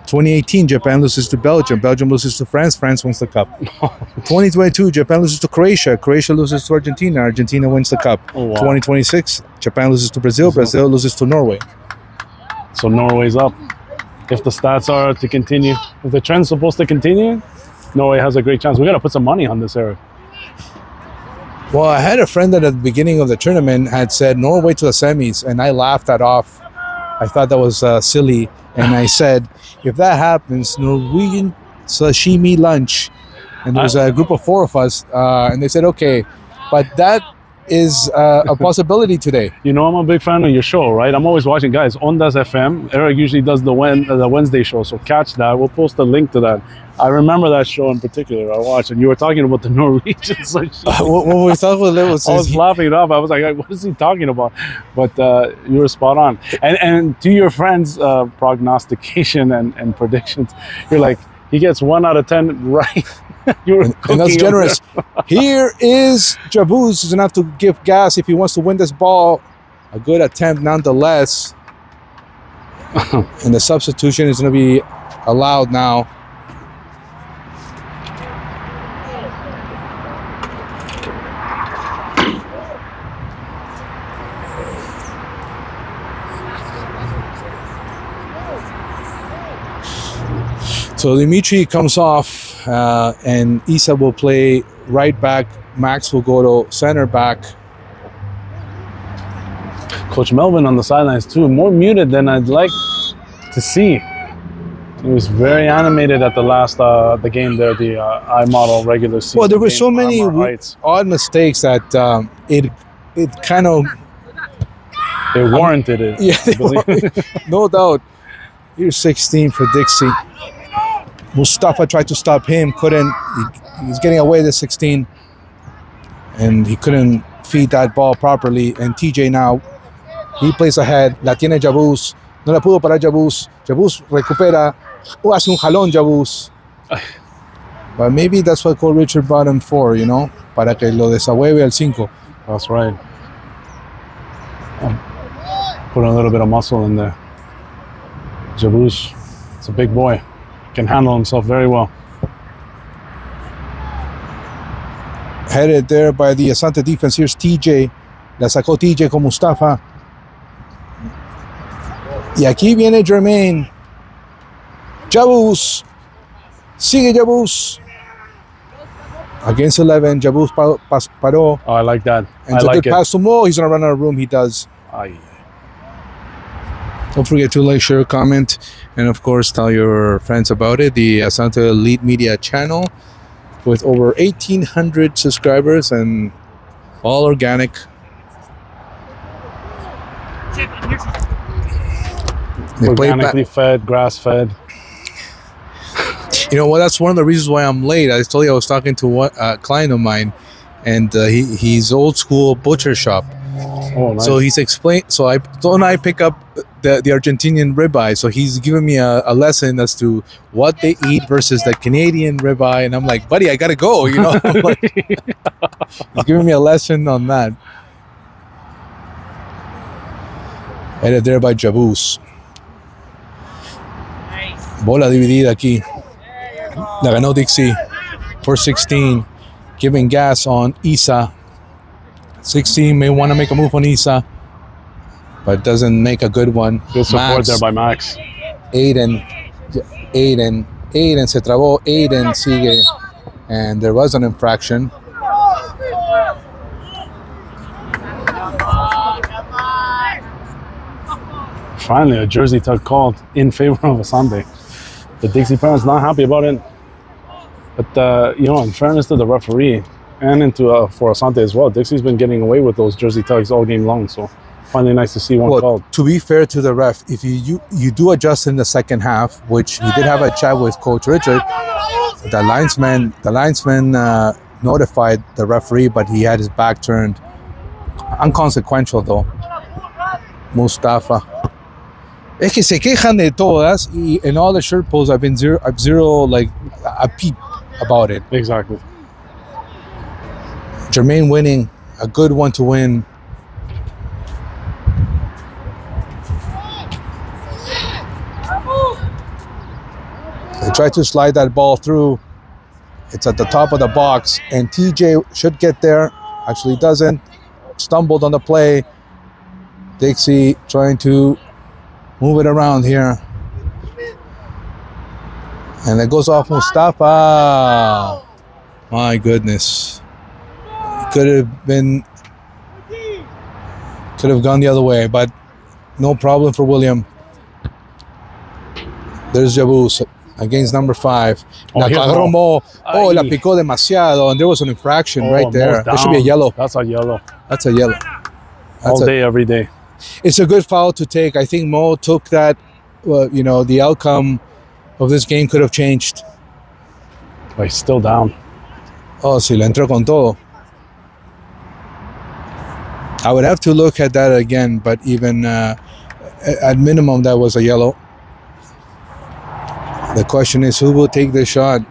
2018, Japan loses to Belgium. Belgium loses to France. France wins the cup. 2022, Japan loses to Croatia. Croatia loses to Argentina. Argentina wins the cup. Oh, wow. 2026, Japan loses to Brazil. Brazil loses to Norway. So Norway's up. If the stats are to continue, if the trend's supposed to continue, Norway has a great chance. We got to put some money on this, Eric. Well, I had a friend that at the beginning of the tournament had said Norway to the semis, and I laughed that off. I thought that was silly. And I said, if that happens, Norwegian sashimi lunch. And there was a group of 4 of us, and they said, okay, but that is a possibility today. You know, I'm a big fan of your show, right? I'm always watching, guys. Ondas FM. Eric usually does the Wednesday show, so catch that. We'll post a link to that. I remember that show in particular. I watched, and you were talking about the Norwegians. Like, What we thought was I was laughing it oup. I was like, what is he talking about? But you were spot on. And to your friends' prognostication and predictions, you're like, he gets 1 out of 10 right. And that's generous. Here is Jabuz, who's enough to give gas if he wants to win this ball. A good attempt nonetheless. And the substitution is going to be allowed now. So Dimitri comes off, and Isa will play right back. Max will go to center back. Coach Melvin on the sidelines too, more muted than I'd like to see. He was very animated at the last the game there, the iModel regular season. Well, there were game, so many Armor Heights. odd mistakes that it kind of They warranted it. yeah, I believe. no doubt. Here's 16 for Dixie. Mustafa tried to stop him, couldn't. He's getting away with 16, and he couldn't feed that ball properly. And TJ now, he plays ahead. La tiene Jabuz. No la pudo parar Jabuz. Jabuz recupera. Hace un jalón Jabuz. But maybe that's what Coach Richard brought him for, you know, para que lo desahueve al 5. That's right. Put a little bit of muscle in there. Jabuz, it's a big boy. Can handle himself very well. Headed there by the Asante defense. Here's TJ. La sacó TJ con Mustafa. Y aquí viene Jermaine. Jabuz. Sigue Jabuz. Against 11. Jabuz paró. Oh, I like that. And I it's a like good it. pass to Mo. He's going to run out of room. He does. Aye. Don't forget to like, share, comment, and of course tell your friends about it. The Asante Elite Media channel with over 1,800 subscribers and all organic. They play Organically fed, grass fed. You know what? That's one of the reasons why I'm late. I told you I was talking to a client of mine, and he's old school butcher shop. Oh, nice. So he's explained. So I pick up the Argentinian ribeye. So he's giving me a lesson as to what they eat versus the Canadian ribeye, and I'm like, buddy, I gotta go. You know, I'm like, he's giving me a lesson on that. Headed there by Jabuz. Bola dividida aquí. La ganó Dixie for 16, giving gas on Isa. 16 may want to make a move on Isa, but doesn't make a good one. Good support Max, there by Max. Aiden se trabó. Aiden sigue, and there was an infraction. Finally, a jersey tug called in favor of Asante. The Dixie parents not happy about it. But, you know, in fairness to the referee and for Asante as well, Dixie's been getting away with those jersey tugs all game long. So finally nice to see one called. To be fair to the ref, if you do adjust in the second half, which he did have a chat with Coach Richard, the linesman notified the referee, but he had his back turned. Unconsequential though. Mustafa. Es que se quejan de todas, y in all the shirt polls I've zero like a peep about it. Exactly. Jermaine winning, a good one to win. They tried to slide that ball through. It's at the top of the box, and TJ should get there. Actually doesn't. Stumbled on the play. Dixie trying to move it around here. And it goes off Mustafa. My goodness. Could have gone the other way, but no problem for William. There's Jabuz against number 5. La agarró Mo. Oh, la picó demasiado, and there was an infraction right there. There should be a yellow. That's a yellow. That's a yellow. All day, every day. It's a good foul to take. I think Mo took that. Well, you know, the outcome of this game could have changed. But he's still down. Oh, sí, le entró con todo. I would have to look at that again, but even at minimum, that was a yellow. The question is, who will take the shot?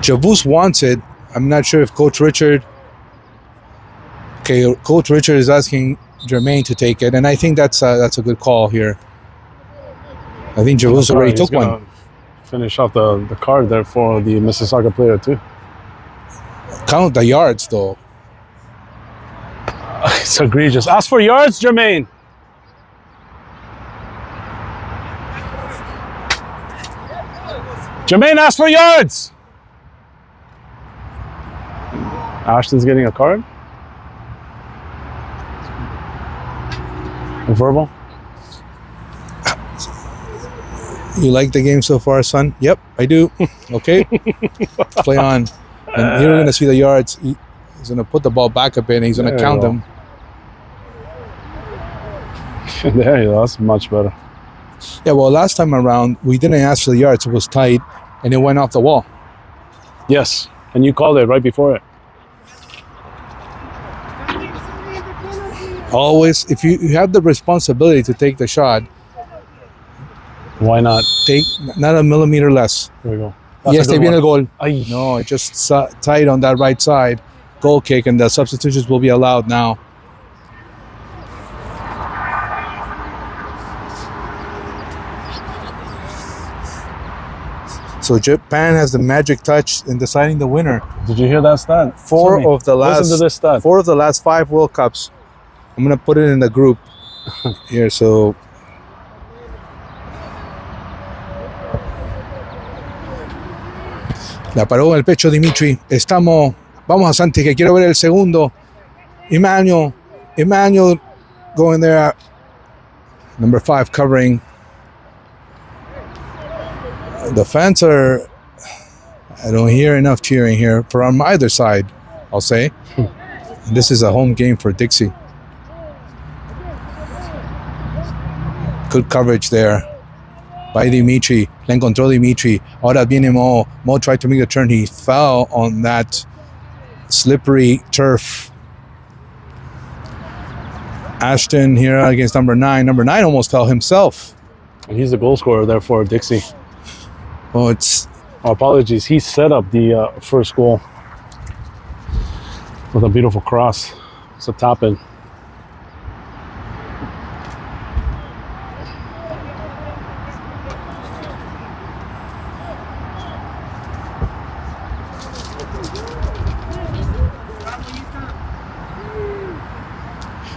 Jabuz wants it. I'm not sure if Coach Richard... Okay, Coach Richard is asking Jermaine to take it, and I think that's a good call here. I think Jabuz already took one. Finish off the card there for the Mississauga player too. Count the yards though. It's egregious. Ask for yards, Jermaine. Jermaine, ask for yards. Ashton's getting a card. A verbal. You like the game so far, son? Yep, I do. Okay. Play on. And here we're going to see the yards. He's going to put the ball back a bit and he's going to count them. There you go. That's much better. Yeah, well, last time around, we didn't ask for the yards. It was tight and it went off the wall. Yes. And you called it right before it. Always, if you have the responsibility to take the shot, why not? Take not a millimeter less. There we go. Yes, they viene el gol. Ay. No, it just tight on that right side. Goal kick, and the substitutions will be allowed now. So Japan has the magic touch in deciding the winner. Did you hear that stat? Four of the Listen to this stat. 5 World Cups. I'm gonna put it in the group here. So la paró en el pecho Dimitri. Vamos a Asante, que quiero ver el segundo. Emmanuel going there. Number 5 covering. The fans I don't hear enough cheering here from either side, I'll say. This is a home game for Dixie. Good coverage there by Dimitri. Le encontró Dimitri. Ahora viene Mo. Mo tried to make a turn. He fell on that slippery turf. Ashton here against number 9. Number 9 almost fell himself. He's the goal scorer there for Dixie. Oh, apologies. He set up the first goal with a beautiful cross. It's a top in.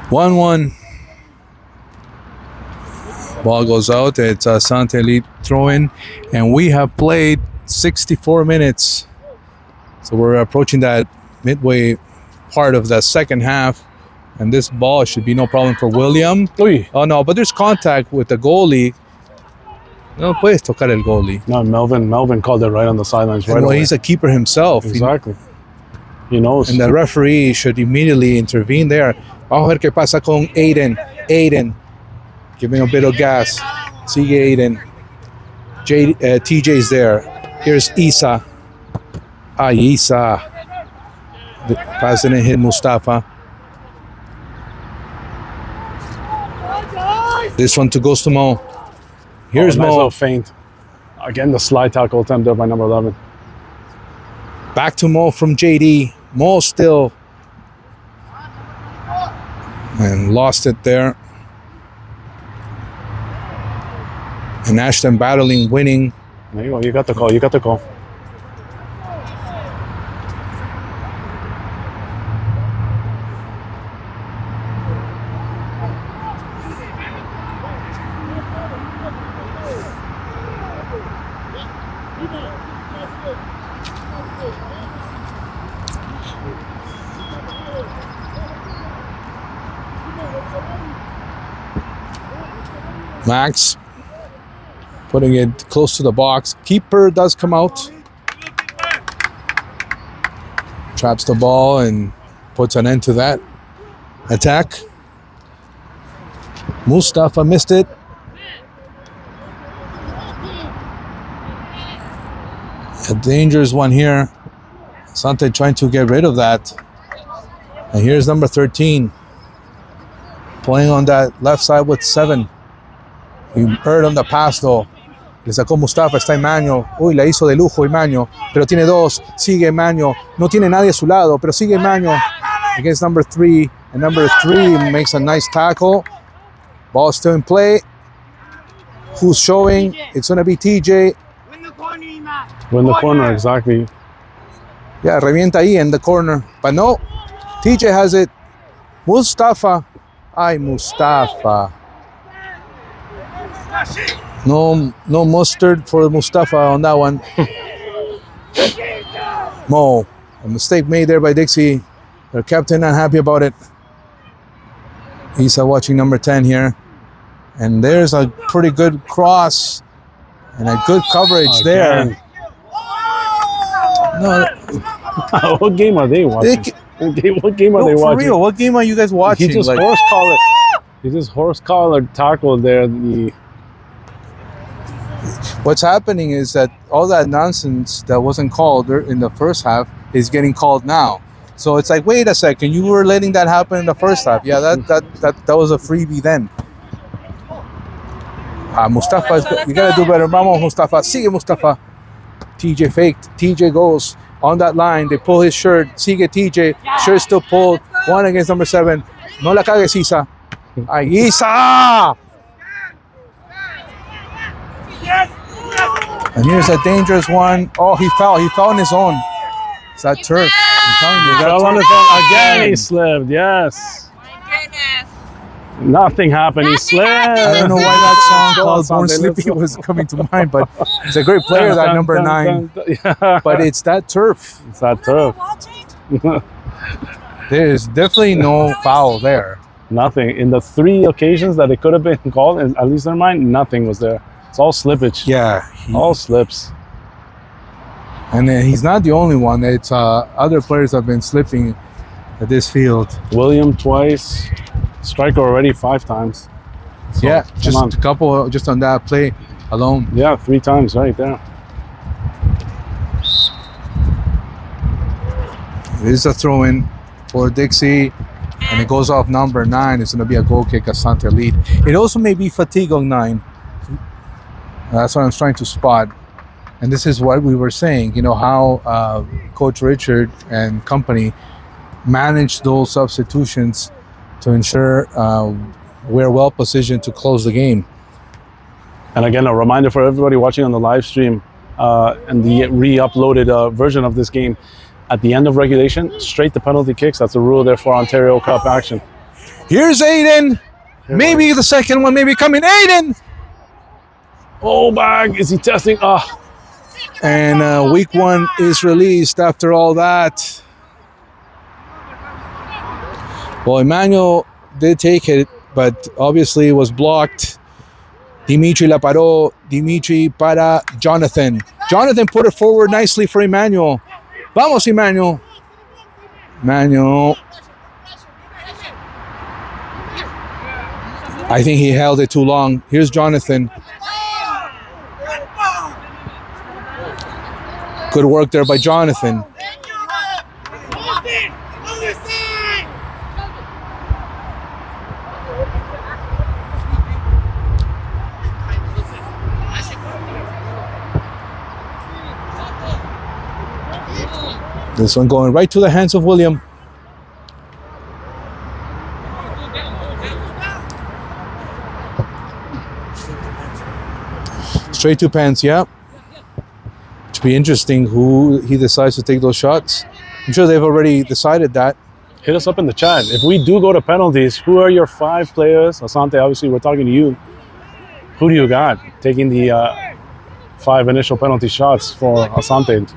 One. Ball goes out. It's Asante lead throw-in, and we have played 64 minutes. So we're approaching that midway part of the second half, and this ball should be no problem for William. Uy. Oh no, but there's contact with the goalie. No puedes tocar el goalie. No, Melvin called it right on the sidelines right away. He's a keeper himself. Exactly. He knows. And the referee should immediately intervene there. Vamos a ver qué pasa con Aiden. Giving a bit of gas. Sigue Aiden. TJ's there. Here's Isa. Isa. The pass didn't hit Mustafa. This one goes to Mo. Here's nice Mo. little feint. Again, the slide tackle attempt there by number 11. Back to Mo from JD. Mo still. And lost it there. And Ashton battling, winning. There you go. You got the call. Max putting it close to the box. Keeper does come out. Traps the ball and puts an end to that attack. Mustafa missed it. A dangerous one here. Asante trying to get rid of that. And here's number 13. Playing on that left side with 7. He heard on the pass though. Le sacó Mustafa, está Emmanuel. Uy, la hizo de lujo Emmanuel. Pero tiene 2. Sigue Emmanuel. No tiene nadie a su lado, pero sigue Emmanuel. Against number 3. And number 3 makes a nice tackle. Ball still in play. Who's showing? It's going to be TJ. Win the corner, exactly. Yeah, revienta ahí in the corner. But no, TJ has it. Mustafa. Ay, Mustafa. No mustard for Mustafa on that one. Mo, a mistake made there by Dixie. Their captain not happy about it. Isa watching number 10 here. And there's a pretty good cross. And a good coverage there. Again. No, What game are they watching? What game are they for watching? real, what game are you guys watching? He just Like, horse collar. He just horse collar tackled there. what's happening is that all that nonsense that wasn't called in the first half is getting called now. So it's like, wait a second, you were letting that happen in the first half. Yeah, that was a freebie then. Mustafa, you gotta do better. Vamos, Mustafa. Sigue, Mustafa. TJ faked. TJ goes on that line. They pull his shirt. Sigue TJ. Shirt still pulled. One against number 7. No la cagues, Isa. Ay, Isa! And here's a dangerous one. Oh, he fell. He fell on his own. It's that turf. I'm telling you. Fell on his own again. He slipped. Yes. My goodness. Nothing happened. He slipped. I don't know why that song called Born Sleepy was coming to mind, but he's a great player, that number 9. Yeah. But it's that turf. It's that tough. There's definitely no foul there. Nothing. In the 3 occasions that it could have been called, at least in mine, nothing was there. It's all slippage. Yeah. All slips. And then he's not the only one. It's other players have been slipping at this field. William twice. Striker already 5 times. So, Yeah, come just on. a couple, just on that play alone. Yeah, 3 times right there. It is a throw-in for Dixie, and it goes off number 9. It's going to be a goal kick, Asante lead. It also may be fatigue on 9. That's what I'm trying to spot. And this is what we were saying, you know, how Coach Richard and company manage those substitutions to ensure we're well positioned to close the game. And again, a reminder for everybody watching on the live stream and the re-uploaded version of this game. At the end of regulation, straight to penalty kicks. That's a rule there for Ontario Cup action. Here's Aiden. Maybe the second one, maybe coming. Aiden! Oh, bag. Is he testing? Ah. And week 1 is released after all that. Well, Emmanuel did take it, but obviously it was blocked. Dimitri la paró. Dimitri para Jonathan. Jonathan put it forward nicely for Emmanuel. Vamos, Emmanuel. Emmanuel. I think he held it too long. Here's Jonathan. Good work there by Jonathan. This one going right to the hands of William. Straight to pants, yeah. To be interesting who he decides to take those shots. I'm sure they've already decided that. Hit us up in the chat. If we do go to penalties, who are your 5 players? Asante, obviously, we're talking to you. Who do you got taking the 5 initial penalty shots for Asante?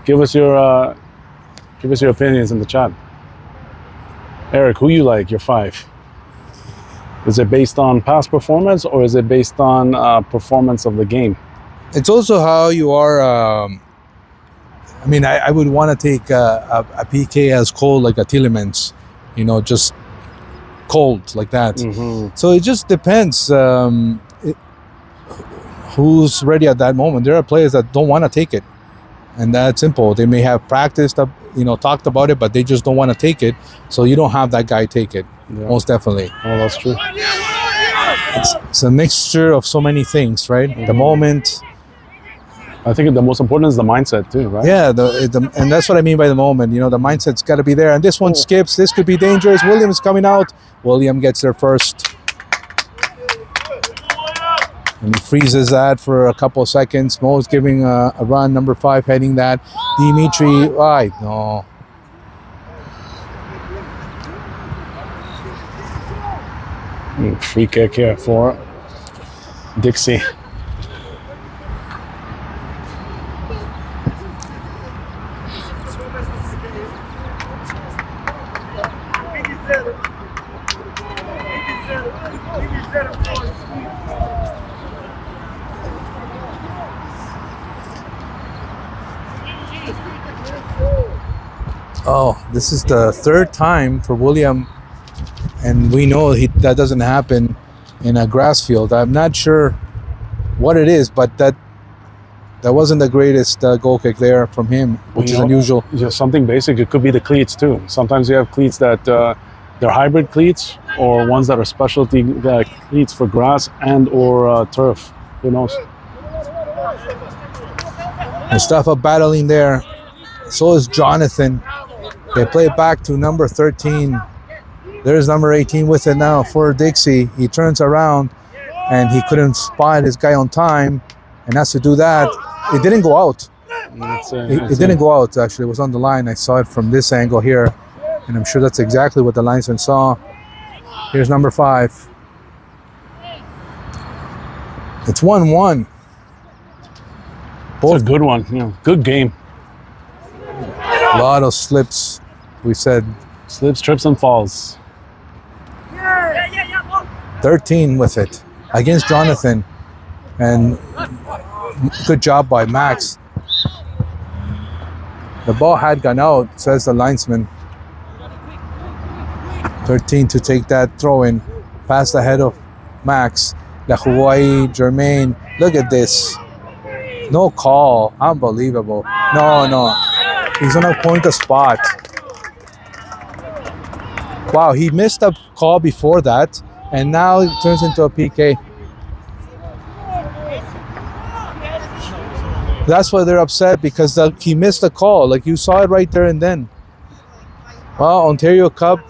Give us your opinions in the chat. Eric, who you like, your 5? Is it based on past performance or is it based on performance of the game? It's also how you are. I mean, I would want to take a PK as cold like a Tielemans, you know, just cold like that. So it just depends who's ready at that moment. There are players that don't want to take it, and that's simple. They may have practiced, talked about it, but they just don't want to take it. So you don't have that guy take it. Yeah. Most definitely. Oh, that's true. It's a mixture of so many things, right? The moment. I think the most important is the mindset too, right? Yeah, and that's what I mean by the moment. You know, the mindset's got to be there. And this one skips. This could be dangerous. William's coming out. William gets there first. And he freezes that for a couple of seconds. Mo's giving a run. Number 5 heading that. Dimitri, no. Free kick here for Dixie. Oh, this is the third time for William, and we know that doesn't happen in a grass field. I'm not sure what it is, but that wasn't the greatest goal kick there from him, which is unusual. Just something basic. It could be the cleats too. Sometimes you have cleats that they're hybrid cleats, or ones that are specialty cleats for grass and or turf. Who knows? Mustafa battling there. So is Jonathan. They play it back to number 13. There's number 18 with it now for Dixie. He turns around and he couldn't spot his guy on time and has to do that. It didn't go out. It didn't go out, actually. It was on the line. I saw it from this angle here, and I'm sure that's exactly what the linesman saw. Here's number 5. It's 1-1. Both a good one. You know, good game. A lot of slips. We said slips, trips, and falls. 13 with it against Jonathan, and good job by Max. The ball had gone out, says the linesman. 13 to take that throw in, past the head of Max. The Hawaii Jermaine. Look at this. No call. Unbelievable. No. He's gonna point the spot. Wow, he missed a call before that, and now it turns into a PK. That's why they're upset, because he missed a call. Like, you saw it right there and then. Well, Ontario Cup,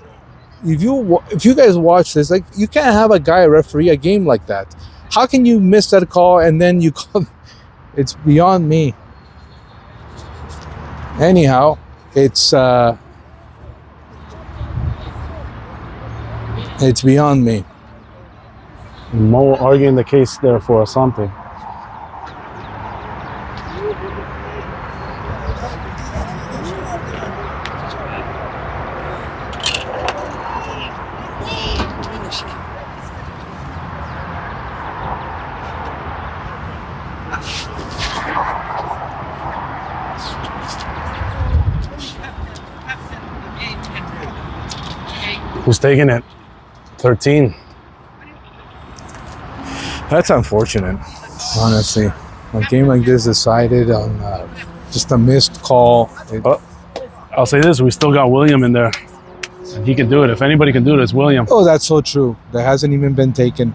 if you guys watch this, like, you can't have a guy referee a game like that. How can you miss that call and then you come? It's beyond me. Anyhow, it's beyond me. Mo arguing the case there for Asante. Who's taking it? 13. That's unfortunate, honestly. A game like this decided on just a missed call. I'll say this, we still got William in there. And he can do it. If anybody can do it, it's William. Oh, that's so true. That hasn't even been taken.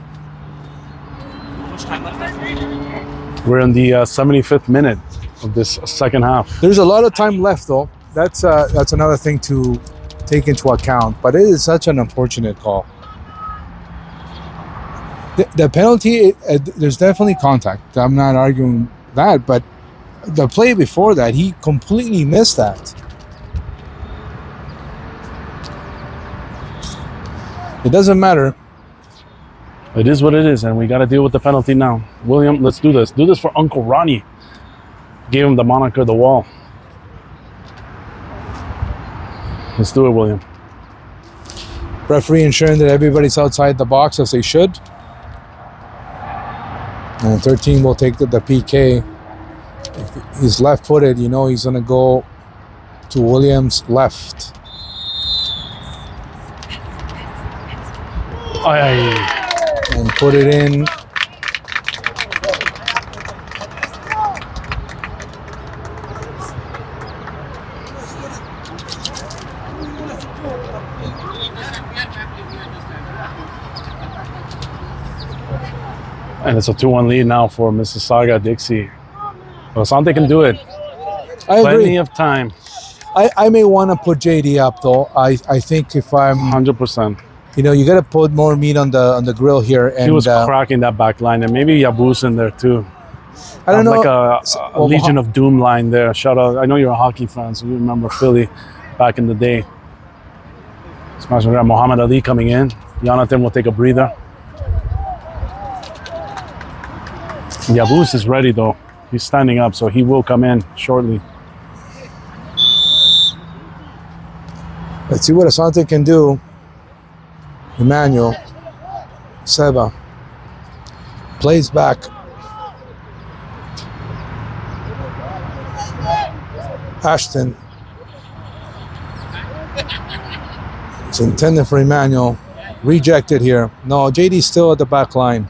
We're in the 75th minute of this second half. There's a lot of time left, though. That's another thing to take into account. But it is such an unfortunate call. The penalty, there's definitely contact. I'm not arguing that, but the play before that, he completely missed that. It doesn't matter. It is what it is, and we got to deal with the penalty now. William, let's do this. Do this for Uncle Ronnie. Gave him the moniker, the wall. Let's do it, William. Referee ensuring that everybody's outside the box as they should. And 13 will take the PK. If he's left-footed, you know he's going to go to Williams' left. And put it in. And it's a 2-1 lead now for Mississauga Dixie. But Asante can do it. I Plenty agree. of time. I may want to put JD up, though. I think if I'm 100%. You know, you got to put more meat on the grill here. And he was cracking that back line, and maybe Yabus in there too. I don't know. Like a Legion of Doom line there. Shout out. I know you're a hockey fan, so you remember Philly back in the day. Smash and grab. Muhammad Ali coming in. Jonathan will take a breather. Yabus is ready though. He's standing up, so he will come in shortly. Let's see what Asante can do. Emmanuel Seba plays back. Ashton It's intended for Emmanuel. Rejected here. No, JD's still at the back line.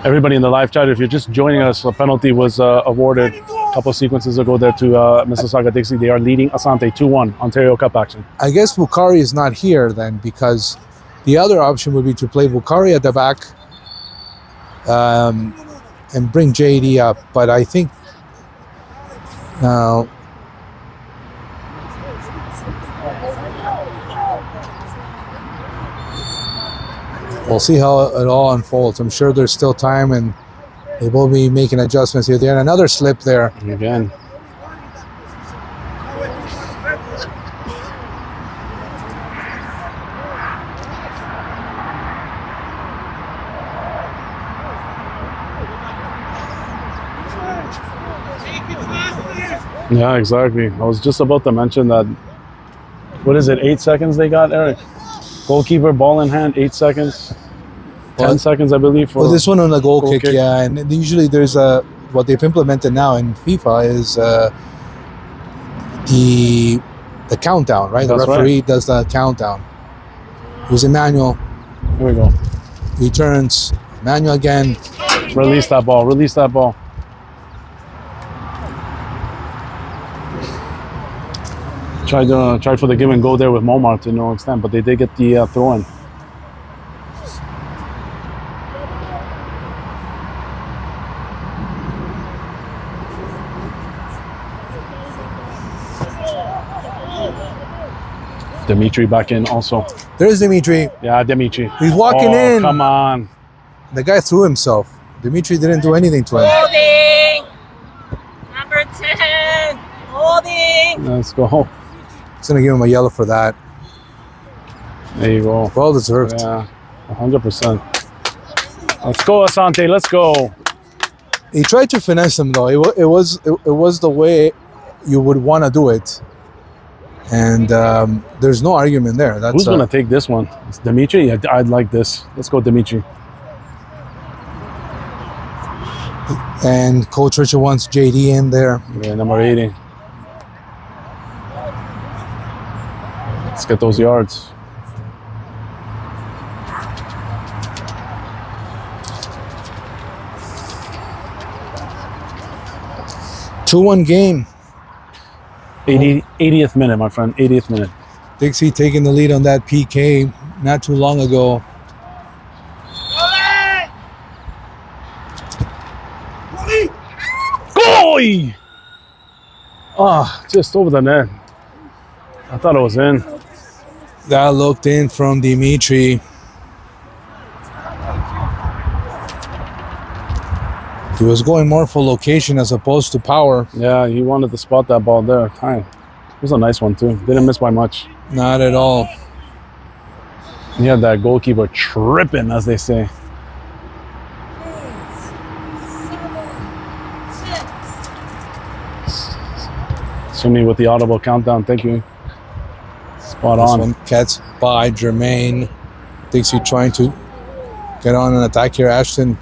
Everybody in the live chat, if you're just joining us, a penalty was awarded a couple of sequences ago there to Mississauga Dixie. They are leading Asante 2-1, Ontario Cup action. I guess Bukhari is not here then, because the other option would be to play Bukhari at the back and bring JD up. But I think now we'll see how it all unfolds. I'm sure there's still time and they will be making adjustments here. There, another slip there. Again. Yeah, exactly. I was just about to mention that. What is it? 8 seconds they got, Eric? Goalkeeper, ball in hand, 8 seconds. 10 seconds, I believe. For this one on the goal kick, yeah. And usually there's what they've implemented now in FIFA is the countdown, right? That's the referee does the countdown. Here's Emmanuel. Here we go. Returns. Emmanuel again. Release that ball. Release that ball. Tried for the give and go there with Momar to no extent, but they did get the throw in. Dimitri back in also. There's Dimitri. Yeah, Dimitri. He's walking in. Come on. The guy threw himself. Dimitri didn't do anything to him. Holding! Number 10! Holding! Let's go. He's going to give him a yellow for that. There you go. Well deserved. Yeah, 100%. Let's go, Asante. Let's go. He tried to finesse him though. It was the way you would want to do it. And there's no argument there. That's, who's going to take this one? It's Dimitri? Yeah, I'd like this. Let's go, Dimitri. And Coach Richard wants JD in there. Yeah, number 80. Let's get those yards. Two-one game. 80th minute, my friend. 80th minute. Dixie taking the lead on that PK not too long ago. Goy! Ah, just over the net. I thought it was in. That looked in from Dimitri. He was going more for location as opposed to power. Yeah, he wanted to spot that ball there. Time. It was a nice one too. Didn't miss by much. Not at all. He had that goalkeeper tripping, as they say. Sumi with the audible countdown. Thank you. Spot This on. one catch by Jermaine. Dixie trying to get on an attack here. Ashton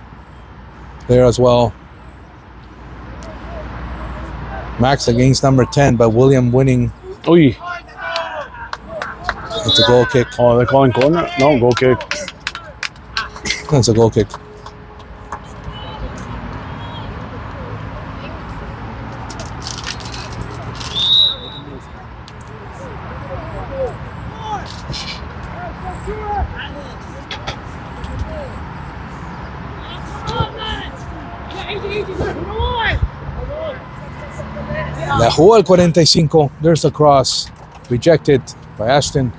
there as well. Max against number 10, but William winning Oy. It's a goal kick. Oh, they're calling corner? No, goal kick. That's a goal kick. La jugó al 45. There's the cross. Rejected by Ashton.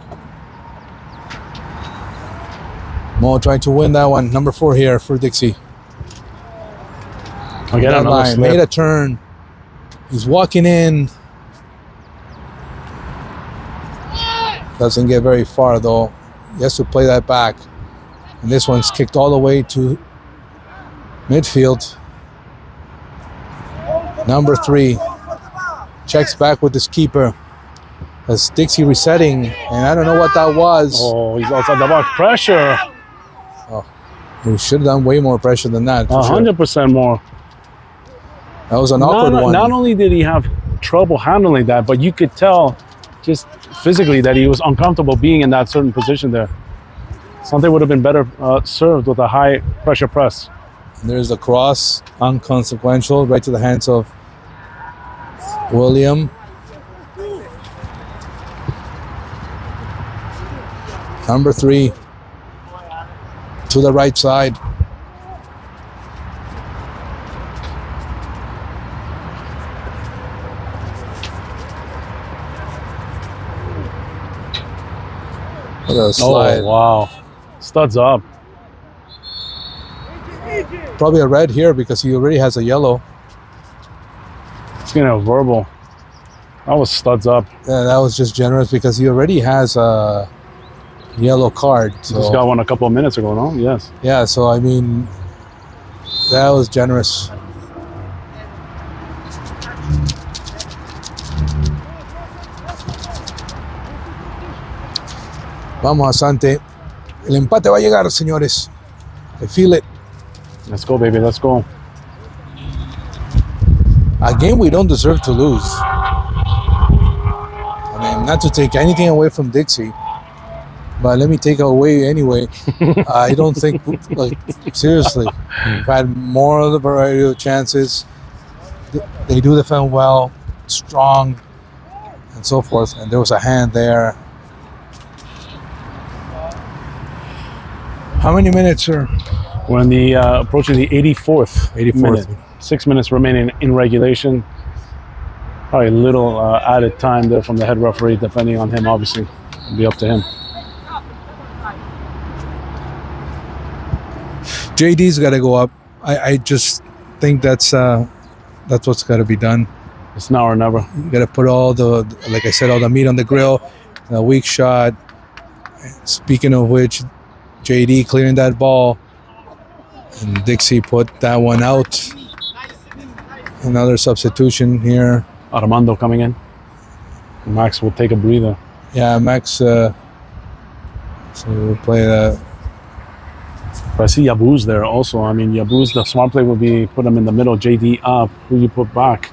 Mo trying to win that one. Number 4 here for Dixie. Again, another line. slip. Made a turn. He's walking in. Doesn't get very far though. He has to play that back. And this one's kicked all the way to midfield. Number 3 checks back with his keeper. As Dixie resetting, and I don't know what that was. Oh, he's outside the box. Pressure. We should have done way more pressure than that. for sure. 100% more. That was an awkward one. Not only did he have trouble handling that, but you could tell just physically that he was uncomfortable being in that certain position there. Asante would have been better served with a high pressure press. There's the cross, unconsequential, right to the hands of William. Number 3 to the right side. What a slide. Oh, wow. Studs up. Probably a red here because he already has a yellow. It's getting a verbal. That was studs up. Yeah, that was just generous because he already has a yellow card. So. Just got one a couple of minutes ago, no? Yes. Yeah, so I mean, that was generous. Vamos, Asante. El empate va a llegar, señores. I feel it. Let's go, baby. Let's go. A game we don't deserve to lose. I mean, not to take anything away from Dixie, but let me take it away anyway. I don't think, like, seriously, we've had more of the variety of chances. They do defend well, strong, and so forth. And there was a hand there. How many minutes, sir? We're in the approaching the 84th minute. 6 minutes remaining in regulation. Probably a little added time there from the head referee, depending on him, obviously. It'll be up to him. JD's got to go up. I just think that's what's got to be done. It's now or never. You got to put all the, like I said, all the meat on the grill. A weak shot. Speaking of which, JD clearing that ball. And Dixie put that one out. Another substitution here. Armando coming in. Max will take a breather. Yeah, Max. So we'll play that. But I see Yabuz there also. I mean, Yabuz, the smart play would be put him in the middle, JD up. Who you put back?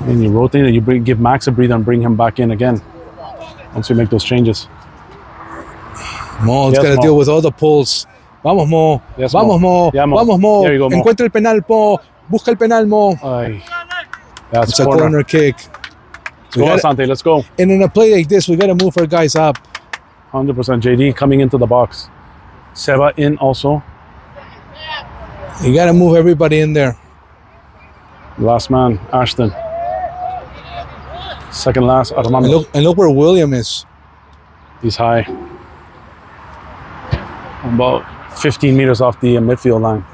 And you rotate it, you give Max a breather and bring him back in again. Once you make those changes. Mo's Yes, got to Mo. deal with all the pulls. Vamos, Mo. Yes, Vamos, Mo. Yeah, Mo. Vamos, Mo. There you go, Mo. Encuentra el penal, Mo. Busca el penal, Mo. Ay. That's It's a corner kick. Let's go, Asante. Let's go. And in a play like this, we got to move our guys up. 100% JD coming into the box. Seba in also. You got to move everybody in there. Last man, Ashton. Second last, Armando. And look where William is. He's high. About 15 meters off the midfield line.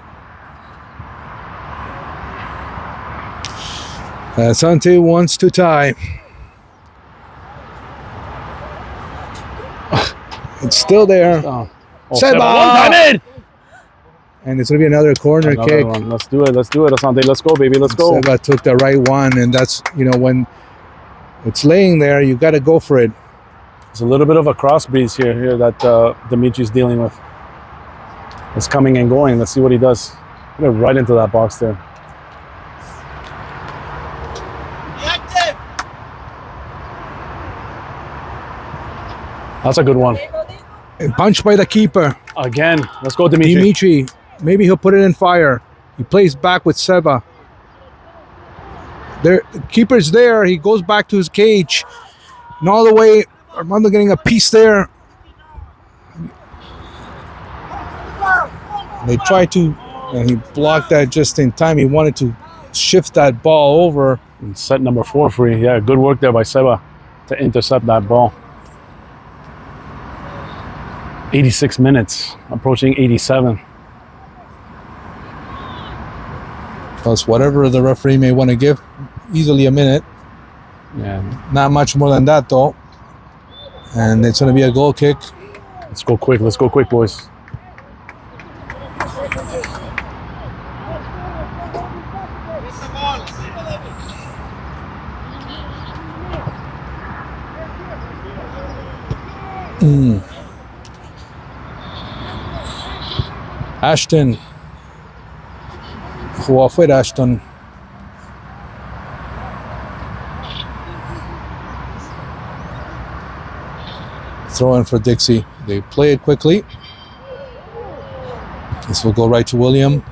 Asante wants to tie. It's still there. Oh, Seba! one-timed! And it's going to be another corner Another kick. one. Let's do it, Asante. Let's go, baby. Let's go. Seba took the right one, and that's, when it's laying there, you got to go for it. There's a little bit of a cross breeze here that Dimitri's dealing with. It's coming and going. Let's see what he does. Put it right into that box there. That's a good one. And punched by the keeper. Again, let's go, Dimitri. Dimitri, maybe he'll put it in fire. He plays back with Seba. There, the keeper's there. He goes back to his cage. And all the way, Armando getting a piece there. They tried to, and he blocked that just in time. He wanted to shift that ball over. And set number 4 free. Yeah, good work there by Seba to intercept that ball. 86 minutes, approaching 87. Plus whatever the referee may want to give, easily a minute. Yeah, Not much more than that, though. And it's going to be a goal kick. let's go quick, boys. Ashton. Jugó afuera Ashton. Throw in for Dixie. They play it quickly. This will go right to William.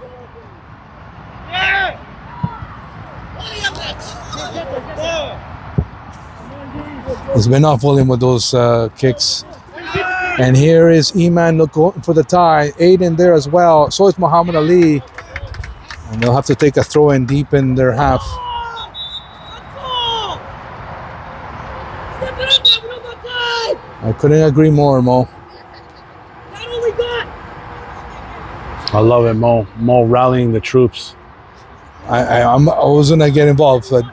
It's been off William with those kicks. And here is Iman going for the tie. Aiden there as well. So is Muhammad Ali. And they'll have to take a throw in deep in their half. I couldn't agree more, Mo. I love it, Mo. Mo rallying the troops. I wasn't gonna get involved, but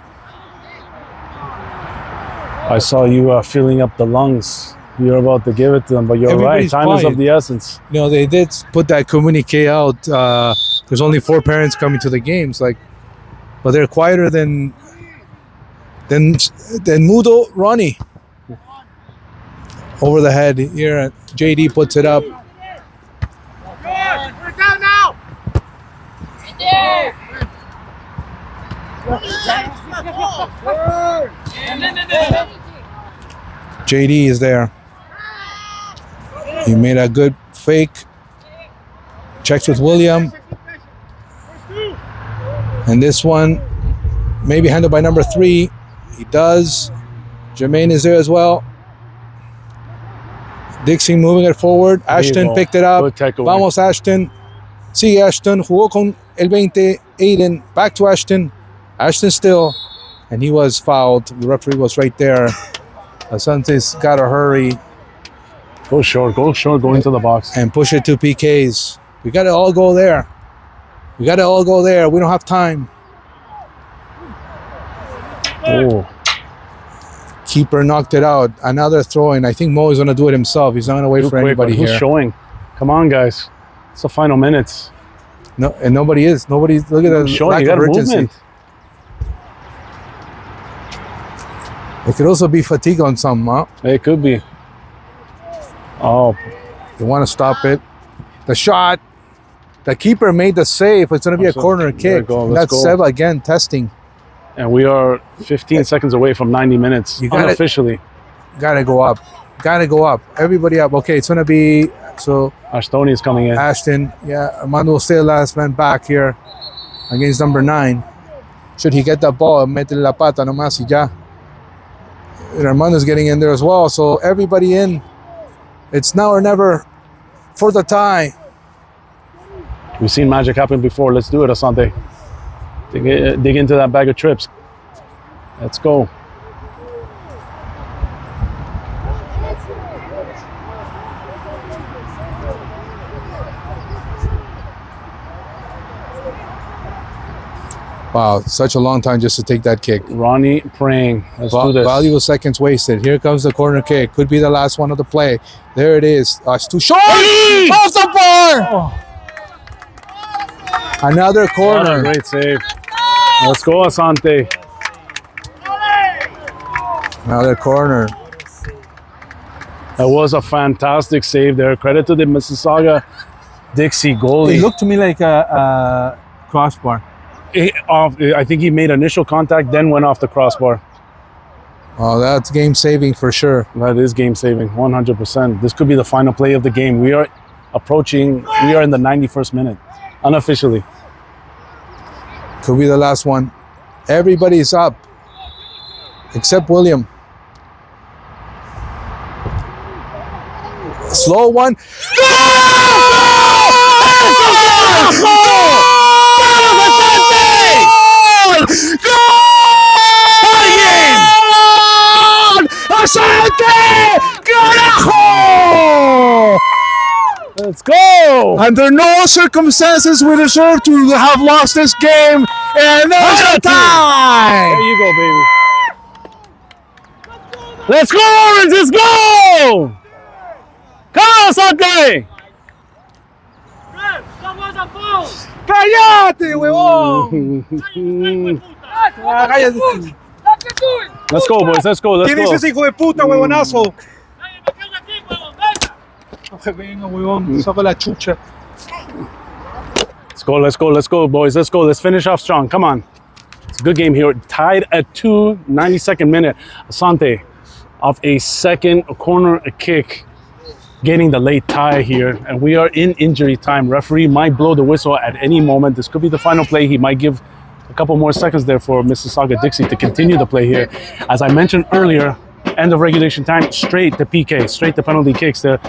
I saw you filling up the lungs. You're about to give it to them, but you're Everybody's right. Time is quiet. of the essence. you know they did put that communique out. There's only 4 parents coming to the games, but they're quieter than Mudo Ronnie. Over the head here, JD puts it up. JD is there. He made a good fake. Checks with William. And this one, maybe handled by number 3. He does. Jermaine is there as well. Dixie moving it forward. Ashton picked it up. Good takeaway. Vamos, Ashton. Sigue Ashton. Jugó con el 20. Aiden. Back to Ashton. Ashton still. And he was fouled. The referee was right there. Asante's got to hurry Go short, go into the box. and push it to PKs. We got to all go there. We don't have time. Oh, Keeper knocked it out. Another throw in. I think Mo is going to do it himself. He's not going to wait too for quick, anybody but who's here. showing? Come on, guys. It's the final minutes. No, and nobody is. Nobody's. Look at the Who's showing? lack You got of urgency. movement. It could also be fatigue on some, huh? It could be. Oh, You want to stop it. The shot. The keeper made the save. It's going to be a corner kick. go, let's That's go. Seba again testing. and we are 15 seconds away from 90 minutes. You got it. Unofficially. Got to go up. Everybody up. Okay, it's going to be so Ashtoni is coming in. Ashton. Yeah, Armando will stay the last man back here against number 9. Should he get that ball, mete la pata nomás y ya. And Armando's getting in there as well. So everybody in. It's now or never for the tie. We've seen magic happen before. Let's do it, Asante. Dig into that bag of trips. Let's go. Wow, such a long time just to take that kick. Ronnie praying. Let's do this. Valuable seconds wasted. Here comes the corner kick. Could be the last one of the play. There it is. It's too short. Off the bar. Oh, Another what a corner. great save. Let's go, Asante. Another corner. That was a fantastic save there. Credit to the Mississauga Dixie goalie. It looked to me like a crossbar. I think he made initial contact, then went off the crossbar. Oh, that's game saving for sure. That is game saving, 100%. This could be the final play of the game. We are in the 91st minute, unofficially. Could be the last one. Everybody's up except William. Slow one. Let's go! Under no circumstances we deserve to have lost this game. And there's a tie. There you go, baby. Let's go, Orange! Let's go! Come on, Asante! ¡Cállate, huevón! ¡Cállate! Let's go, boys. Let's go. Let's ¿Quién es go. ese hijo de puta, huevonazo? Venga, huevón, saca la chucha. Let's go. Let's go. Let's go, boys. Let's go. Let's finish off strong. Come on. It's a good game here. Tied at 2, 92nd minute. Asante, off a second corner kick, getting the late tie here. And we are in injury time. Referee might blow the whistle at any moment. This could be the final play. He might give a couple more seconds there for Mississauga Dixie to continue the play here. As I mentioned earlier, end of regulation time, straight to PK, straight to penalty kicks there.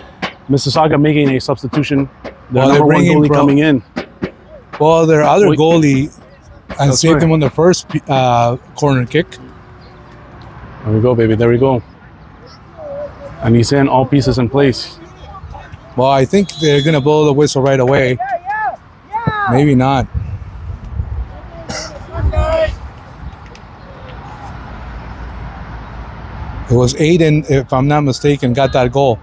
Mississauga making a substitution. The number one goalie coming in. Well, their other goalie and saved right. him on the first corner kick. There we go, baby. There we go. And he's in all pieces in place. Well, I think they're going to blow the whistle right away. Maybe not. It was Aiden, if I'm not mistaken, got that goal.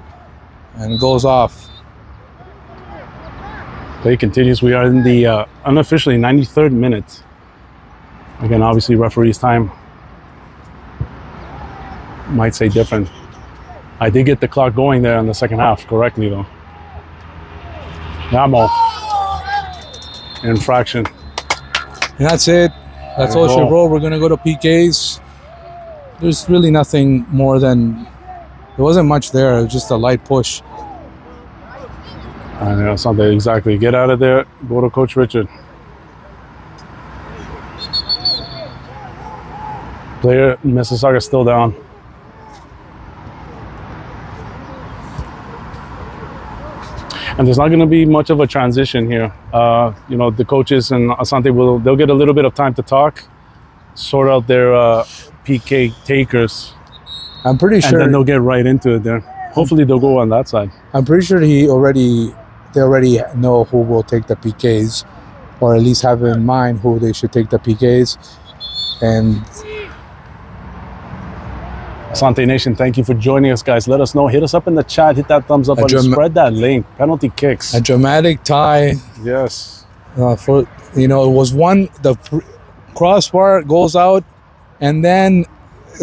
And goes off. Play continues. We are in the unofficially 93rd minute. Again, obviously, referee's time might say different. I did get the clock going there in the second half correctly, though. Namo. Infraction. And that's it. That's all she wrote. We're going to go to PKs. There's really nothing more than... There wasn't much there. It was just a light push. Asante, exactly. Get out of there. Go to Coach Richard. Player Mississauga still down. And there's not going to be much of a transition here. You know, the coaches and Asante they'll get a little bit of time to talk, sort out their PK takers. I'm pretty sure. And then they'll get right into it there. Hopefully they'll go on that side. I'm pretty sure they already know who will take the PKs, or at least have in mind who they should take the PKs. And Asante Nation, thank you for joining us, guys. Let us know. Hit us up in the chat. Hit that thumbs up button. Spread that link. Penalty kicks. A dramatic tie. Yes. For it was the crossbar goes out, and then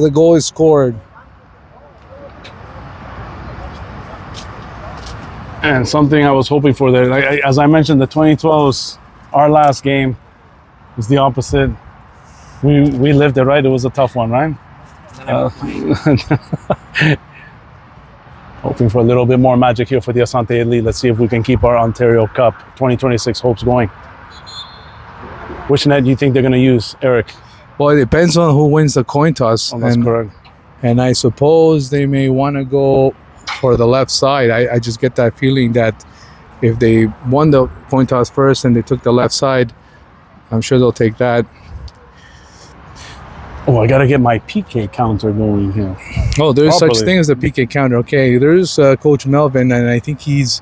the goal is scored. And something I was hoping for there, as I mentioned, the 2012 was our last game. It was the opposite. We lived it, right? It was a tough one, right? Hoping for a little bit more magic here for the Asante Elite. Let's see if we can keep our Ontario Cup 2026 hopes going. Which net do you think they're going to use, Eric? Well, it depends on who wins the coin toss. Oh, that's correct. And I suppose they may want to go for the left side. I just get that feeling that if they won the coin toss first and they took the left side, I'm sure they'll take that. Oh, I got to get my PK counter going here. Oh, there's such thing as a PK counter. Okay, there's Coach Melvin, and I think he's...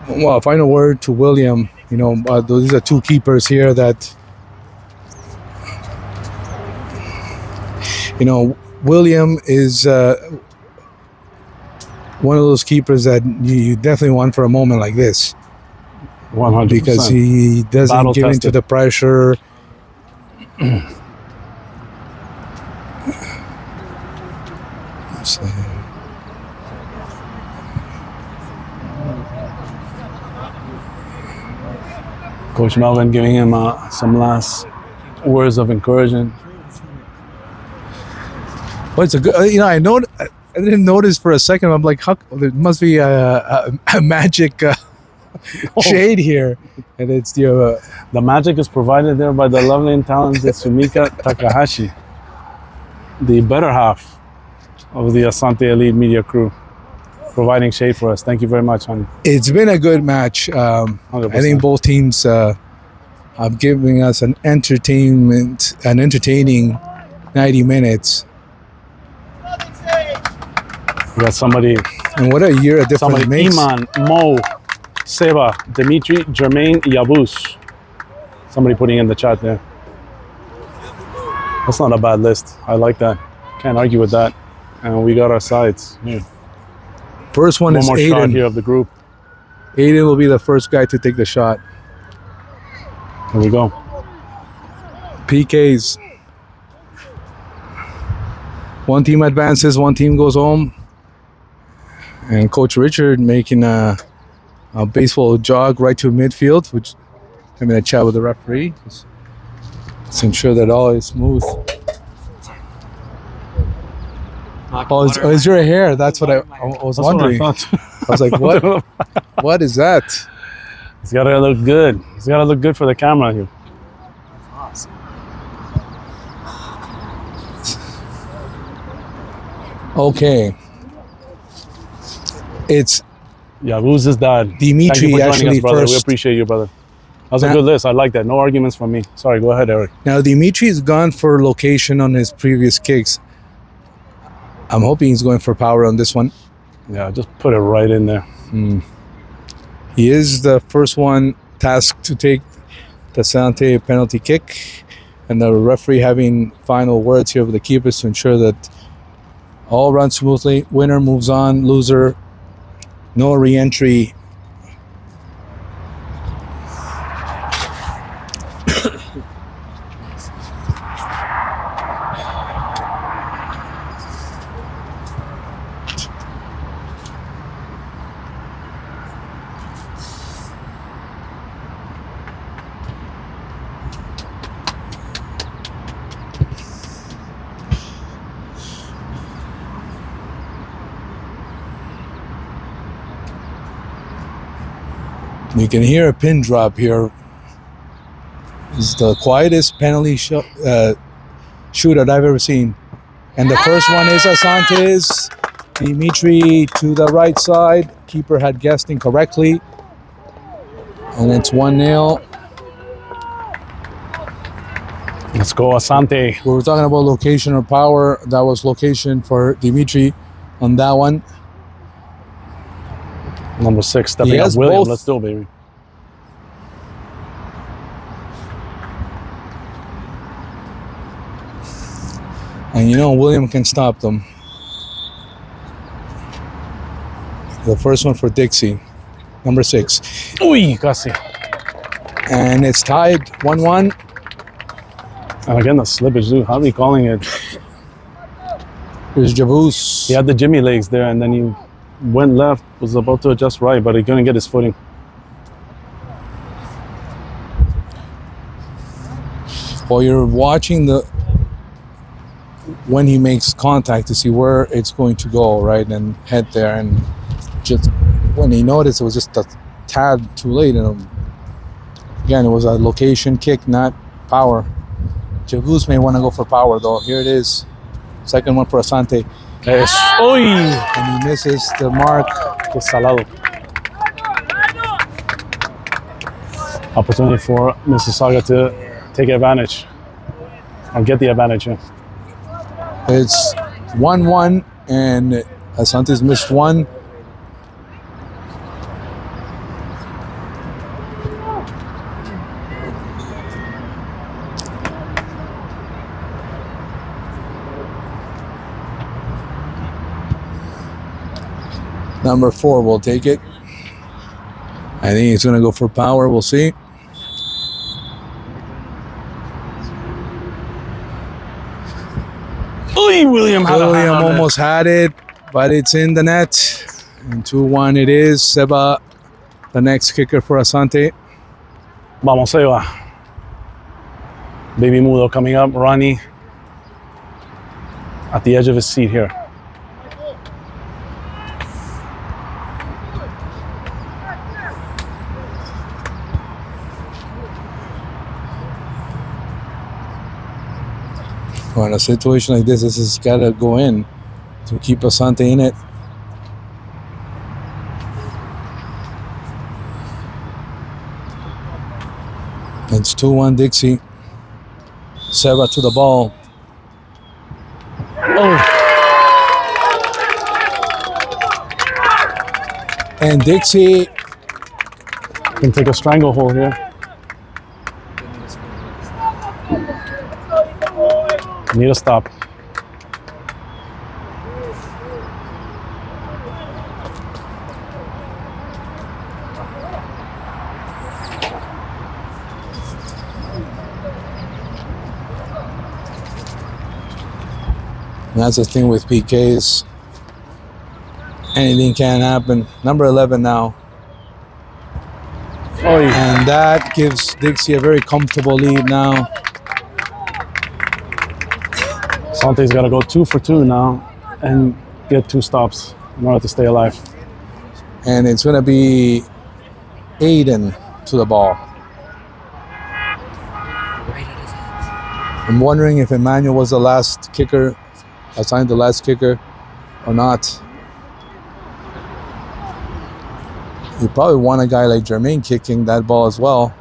Well, final word to William. Those are two keepers here that... William is one of those keepers that you definitely want for a moment like this. 100%. Because he doesn't give into the pressure. Coach Melvin giving him some last words of encouragement. Well, it's a good. I didn't notice for a second. I'm like, there must be a magic shade here, and it's the magic is provided there by the lovely and talented Sumika Takahashi, the better half of the Asante Elite Media crew, providing shade for us. Thank you very much, honey. It's been a good match. I think both teams are giving us an entertaining 90 minutes. We got somebody. And what a year a difference makes. Iman, Mo, Seba, Dimitri, Jermaine, Yabus. Somebody putting in the chat there. That's not a bad list. I like that. Can't argue with that. And we got our sides. Yeah. First one is more Aiden. Shot here of the group. Aiden will be the first guy to take the shot. Here we go. PKs. One team advances, one team goes home. And Coach Richard making a baseball jog right to midfield, which I'm going to chat with the referee. Let's ensure that all is smooth. Oh, it's your hair. That's what I was That's what I wondering. thought. I was like, what? What is that? He's got to look good. He's got to look good for the camera here. Okay. It's Yeah, who's his dad? Thank you Dimitri for joining actually us, brother. We first. appreciate you, brother. That was a Now- good list. I like that. No arguments from me. Sorry, go ahead, Eric. Now, Dimitri's gone for location on his previous kicks. I'm hoping he's going for power on this one. Yeah, just put it right in there. He is the first one tasked to take the Asante penalty kick, and the referee having final words here with the keepers to ensure that all run smoothly. Winner moves on, loser, no re-entry. You can hear a pin drop here. It's the quietest penalty shootout I've ever seen. And the first one is Asante's. Dimitri to the right side. Keeper had guessed incorrectly. And it's 1-0. Let's go, Asante. We were talking about location or power. That was location for Dimitri on that one. Number 6, stepping He up. has William, both. let's do it, baby. And you know William can stop them. The first one for Dixie, number 6. Uy, casi. And it's tied 1-1. And again, the slippage, dude. How are we calling it? Here's Javus. He had the Jimmy legs there, and then he went left, was about to adjust right, but he couldn't get his footing. While you're watching when he makes contact to see where it's going to go, right, and head there, and just when he noticed it was just a tad too late, and again it was a location kick, not power. Javus may want to go for power though. Here it is, second one for Asante, Uy, and he misses the mark. qué salado. Opportunity for Mississauga to take advantage or get the advantage. Yeah. It's 1-1, and Asante's missed one. Number 4 will take it. I think he's going to go for power. We'll see. Uy, William had a hand William on it. almost had it, but it's in the net. And 2-1 it is. Seba, the next kicker for Asante. Vamos, Eva. Baby Mudo coming up. Ronnie at the edge of his seat here. Well, in a situation like this has got to go in to keep Asante in it. It's 2-1 Dixie. Seba to the ball. Oh, And Dixie, can take a stranglehold here. Need a stop. that's the thing with PKs. Anything can happen. Number 11 now. Oh, And that gives Dixie a very comfortable lead now. Sante's got to go 2 for 2 now. and get 2 stops in order to stay alive. And it's going to be Aiden to the ball. I'm wondering if Emmanuel was the last kicker, assigned the last kicker or not. You probably want a guy like Jermaine kicking that ball as well.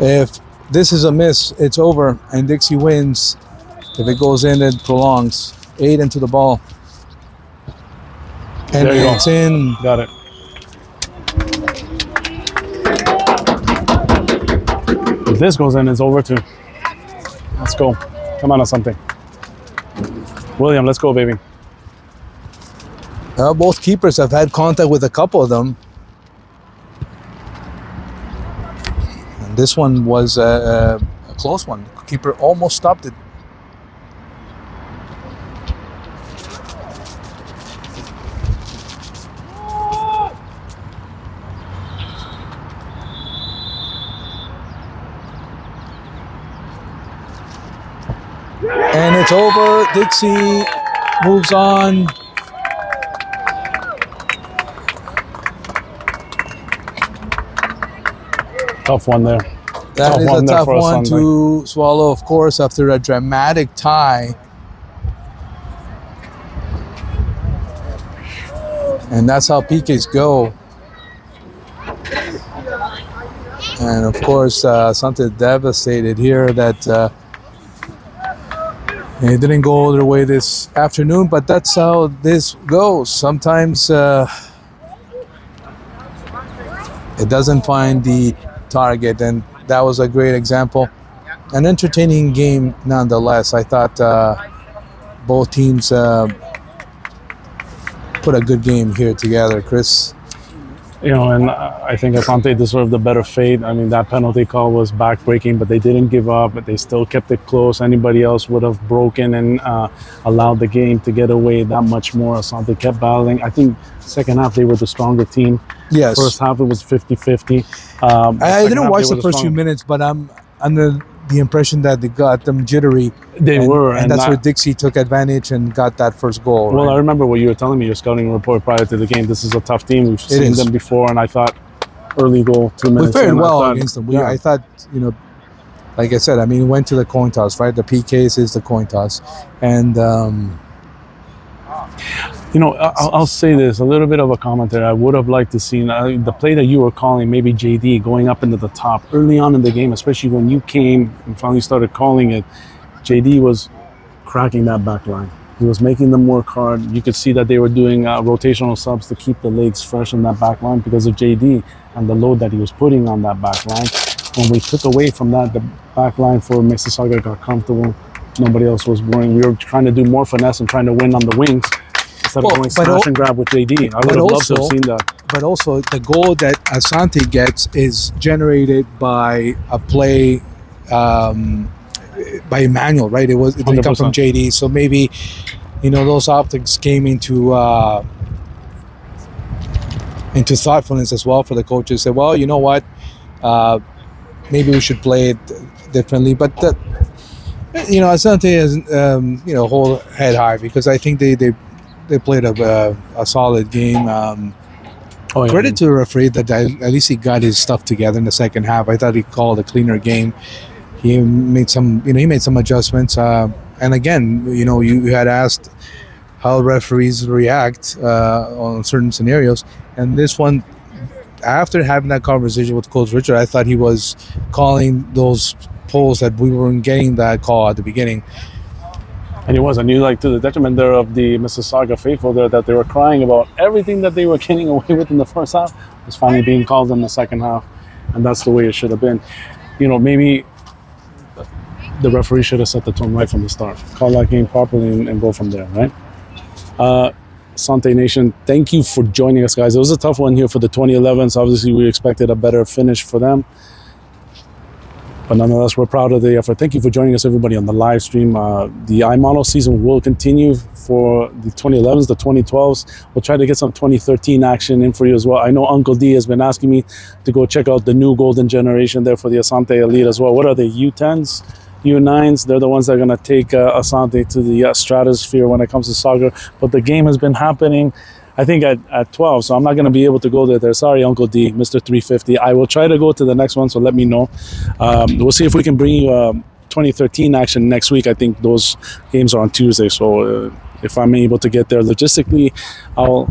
If this is a miss, it's over, and Dixie wins. If it goes in, it prolongs. Aiden to the ball. And There you go. it's in. Got it. If this goes in, it's over too. Let's go. Come on, Asante. William, let's go, baby. Both keepers have had contact with a couple of them. And this one was a close one. The keeper almost stopped it. And it's over. Dixie moves on. Tough one there. That is a tough for one Asante. to swallow, of course, after a dramatic tie. And that's how PKs go. And of course, Asante devastated here that it didn't go their way this afternoon, but that's how this goes. Sometimes it doesn't find the target, and that was a great example. An entertaining game nonetheless. I thought both teams put a good game here together, Chris. You know, and I think Asante deserved a better fate. I mean, that penalty call was backbreaking, but they didn't give up. But they still kept it close. Anybody else would have broken and allowed the game to get away that much more. Asante kept battling. I think second half they were the stronger team. Yes. First half it was 50-50. I didn't watch the first few minutes, but I'm under the impression that they got them jittery. They were, and that's where Dixie took advantage and got that first goal. Well, right? I remember what you were telling me, your scouting report prior to the game. This is a tough team. We've seen them before, and I thought early goal, 2 minutes. We fared well against them. Yeah. I thought, like I said, I mean, it went to the coin toss, right? The PKs is the coin toss. And, I'll say this, a little bit of a commentary. I would have liked to see the play that you were calling, maybe JD going up into the top early on in the game, especially when you came and finally started calling it. JD was cracking that back line. He was making them work hard. You could see that they were doing rotational subs to keep the legs fresh in that back line because of JD and the load that he was putting on that back line. When we took away from that, the back line for Mississauga got comfortable. Nobody else was worrying. We were trying to do more finesse and trying to win on the wings instead of going smash and grab with JD. I would have loved to have seen that. But also, the goal that Asante gets is generated by a play by Emmanuel, right? It didn't come from JD. So maybe, those optics came into thoughtfulness as well for the coaches. Say, well, you know what? Maybe we should play it differently. But Asante is hold head high because I think they played a solid game. Credit to the referee that at least he got his stuff together in the second half. I thought he called a cleaner game. He made some adjustments. And again, you had asked how referees react on certain scenarios, and this one, after having that conversation with Coach Richard, I thought he was calling those polls that we weren't getting that call at the beginning. And it was, and you to the detriment there of the Mississauga faithful there, that they were crying about everything that they were getting away with in the first half was finally being called in the second half, and that's the way it should have been. Maybe the referee should have set the tone right from the start, call that game properly, and go from there, right? Asante Nation, thank you for joining us, guys. It was a tough one here for the 2011s. Obviously, we expected a better finish for them. But nonetheless, we're proud of the effort. Thank you for joining us, everybody, on the live stream. The iModel season will continue for the 2011s, the 2012s. We'll try to get some 2013 action in for you as well. I know Uncle D has been asking me to go check out the new golden generation there for the Asante Elite as well. What are they, U10s? U9s? They're the ones that are going to take Asante to the stratosphere when it comes to soccer. But the game has been happening, I think, at 12, so I'm not going to be able to go there. Sorry, Uncle D, Mr. 350. I will try to go to the next one, so let me know. We'll see if we can bring you 2013 action next week. I think those games are on Tuesday, so if I'm able to get there logistically, I'll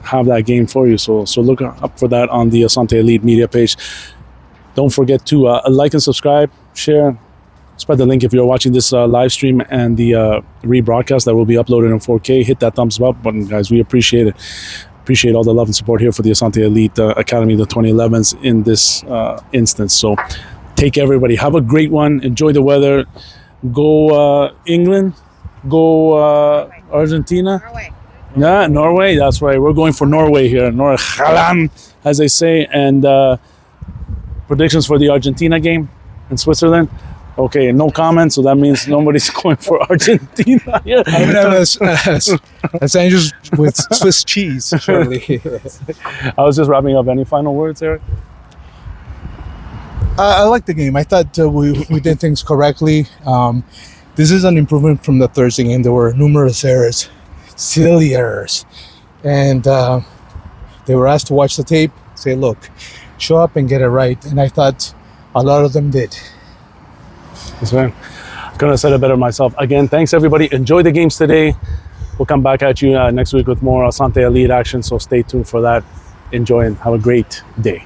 have that game for you. So look up for that on the Asante Elite media page. Don't forget to like and subscribe, share, spread the link if you're watching this live stream and the rebroadcast that will be uploaded in 4K. Hit that thumbs up button, guys. We appreciate it. Appreciate all the love and support here for the Asante Elite Academy, the 2011s in this instance. So take care, everybody. Have a great one. Enjoy the weather. Go England. Go Argentina. Norway. Yeah, Norway. That's right. We're going for Norway here. Norrland, as they say. And predictions for the Argentina game in Switzerland. Okay, no comments, so that means nobody's going for Argentina. Yeah. I'm gonna have a sandwich with Swiss cheese, surely. I was just wrapping up. Any final words, Eric? I like the game. I thought we did things correctly. This is an improvement from the Thursday game. There were numerous errors, silly errors, and they were asked to watch the tape, say, look, show up and get it right. And I thought a lot of them did. That's right. I couldn't have said it better myself. Again, thanks everybody. Enjoy the games today. We'll come back at you next week with more Asante Elite action, so stay tuned for that. Enjoy and have a great day.